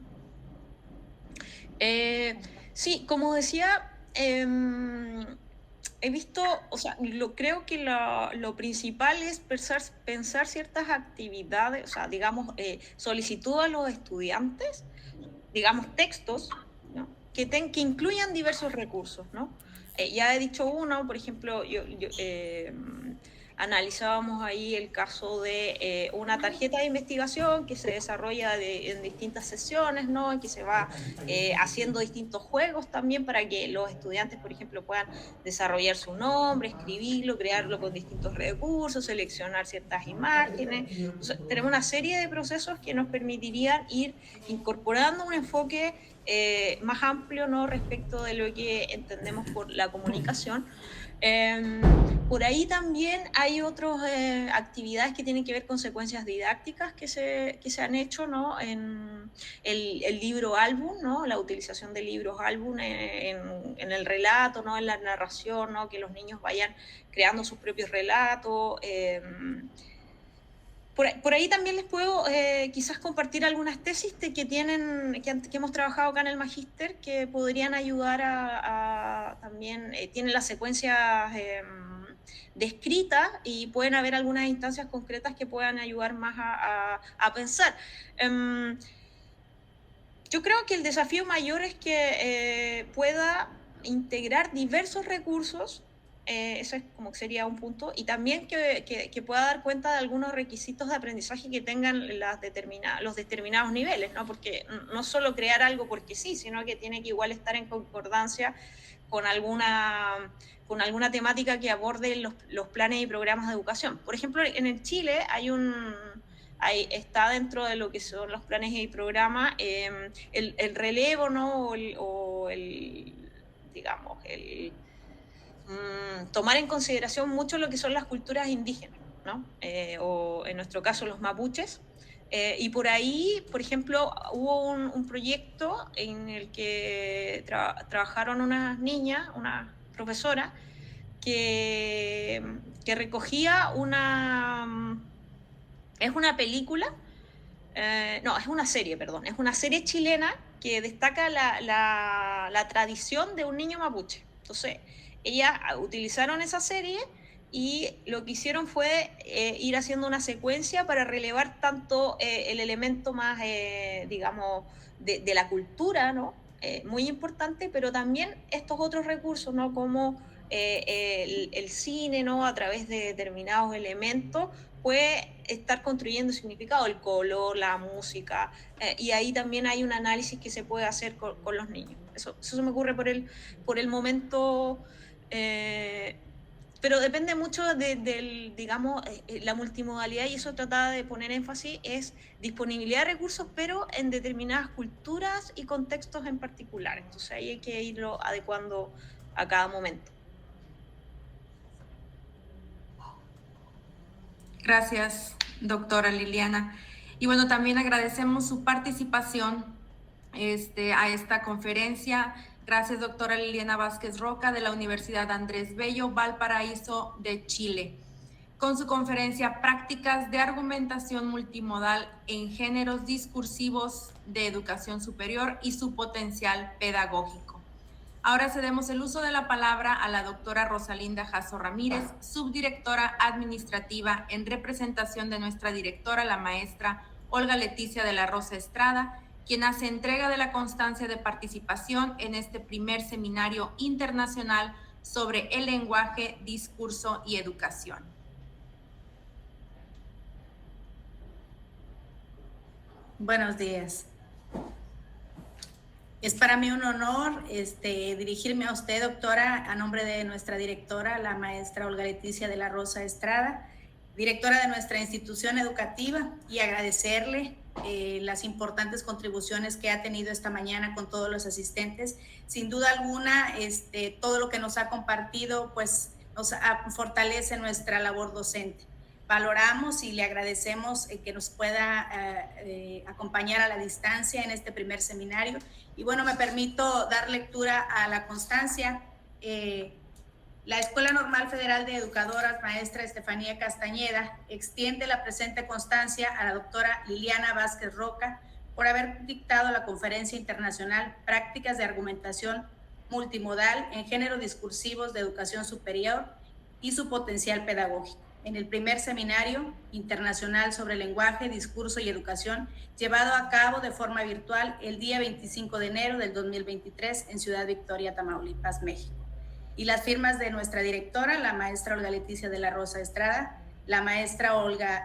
Sí, como decía, he visto, o sea, creo que lo principal es pensar ciertas actividades, o sea, digamos, solicitud a los estudiantes, digamos, textos, ¿no? que incluyan diversos recursos, ¿no? Ya he dicho uno, por ejemplo, analizábamos ahí el caso de una tarjeta de investigación que se desarrolla en distintas sesiones, ¿no? En que se va haciendo distintos juegos también para que los estudiantes, por ejemplo, puedan desarrollar su nombre, escribirlo, crearlo con distintos recursos, seleccionar ciertas imágenes. Entonces, tenemos una serie de procesos que nos permitirían ir incorporando un enfoque más amplio, ¿no? Respecto de lo que entendemos por la comunicación. Por ahí también hay otras actividades que tienen que ver con secuencias didácticas que se han hecho, ¿no? En el libro álbum, ¿no? La utilización de libros álbum en el relato, ¿no? En la narración, ¿no? Que los niños vayan creando sus propios relatos. Por ahí también les puedo quizás compartir algunas tesis que hemos trabajado acá en el Magíster, que podrían ayudar también, tienen las secuencias descritas y pueden haber algunas instancias concretas que puedan ayudar más a pensar. Yo creo que el desafío mayor es que pueda integrar diversos recursos. Eso es como que sería un punto, y también que pueda dar cuenta de algunos requisitos de aprendizaje que tengan los determinados niveles, ¿no? Porque no solo crear algo porque sí, sino que tiene que igual estar en concordancia con alguna temática que aborde los planes y programas de educación. Por ejemplo, en el Chile está dentro de lo que son los planes y programas el relevo, ¿no? Tomar en consideración mucho lo que son las culturas indígenas, ¿no? O en nuestro caso los mapuches. Y por ahí, por ejemplo, hubo un proyecto en el que trabajaron unas niñas, una profesora, que recogía es una película, no, es una serie, perdón, es una serie chilena que destaca la tradición de un niño mapuche. Entonces, ellas utilizaron esa serie y lo que hicieron fue ir haciendo una secuencia para relevar tanto el elemento más, digamos, de la cultura, ¿no? Muy importante, pero también estos otros recursos, ¿no? Como el cine, ¿no? A través de determinados elementos puede estar construyendo significado, el color, la música, y ahí también hay un análisis que se puede hacer con los niños. Eso se me ocurre por el momento, pero depende mucho digamos, la multimodalidad, y eso trataba de poner énfasis, es disponibilidad de recursos, pero en determinadas culturas y contextos en particular. Entonces ahí hay que irlo adecuando a cada momento. Gracias, doctora Liliana. Y bueno, también agradecemos su participación a esta conferencia. Gracias, doctora Liliana Vázquez Roca, de la Universidad Andrés Bello, Valparaíso, de Chile, con su conferencia Prácticas de Argumentación Multimodal en Géneros Discursivos de Educación Superior y su Potencial Pedagógico. Ahora cedemos el uso de la palabra a la doctora Rosalinda Jasso Ramírez, subdirectora administrativa, en representación de nuestra directora, la maestra Olga Leticia de la Rosa Estrada, quien hace entrega de la constancia de participación en este primer seminario internacional sobre el lenguaje, discurso y educación. Buenos días. Es para mí un honor dirigirme a usted, doctora, a nombre de nuestra directora, la maestra Olga Leticia de la Rosa Estrada, directora de nuestra institución educativa, y agradecerle las importantes contribuciones que ha tenido esta mañana con todos los asistentes. Sin duda alguna, todo lo que nos ha compartido pues nos fortalece nuestra labor docente. Valoramos y le agradecemos que nos pueda acompañar a la distancia en este primer seminario. Y bueno, me permito dar lectura a la constancia. La Escuela Normal Federal de Educadoras, maestra Estefanía Castañeda, extiende la presente constancia a la doctora Liliana Vázquez Roca por haber dictado la Conferencia Internacional Prácticas de Argumentación Multimodal en Géneros Discursivos de Educación Superior y su Potencial Pedagógico, en el primer seminario internacional sobre lenguaje, discurso y educación, llevado a cabo de forma virtual el día 25 de enero del 2023 en Ciudad Victoria, Tamaulipas, México. Y las firmas de nuestra directora, la maestra Olga Leticia de la Rosa Estrada, la maestra Olga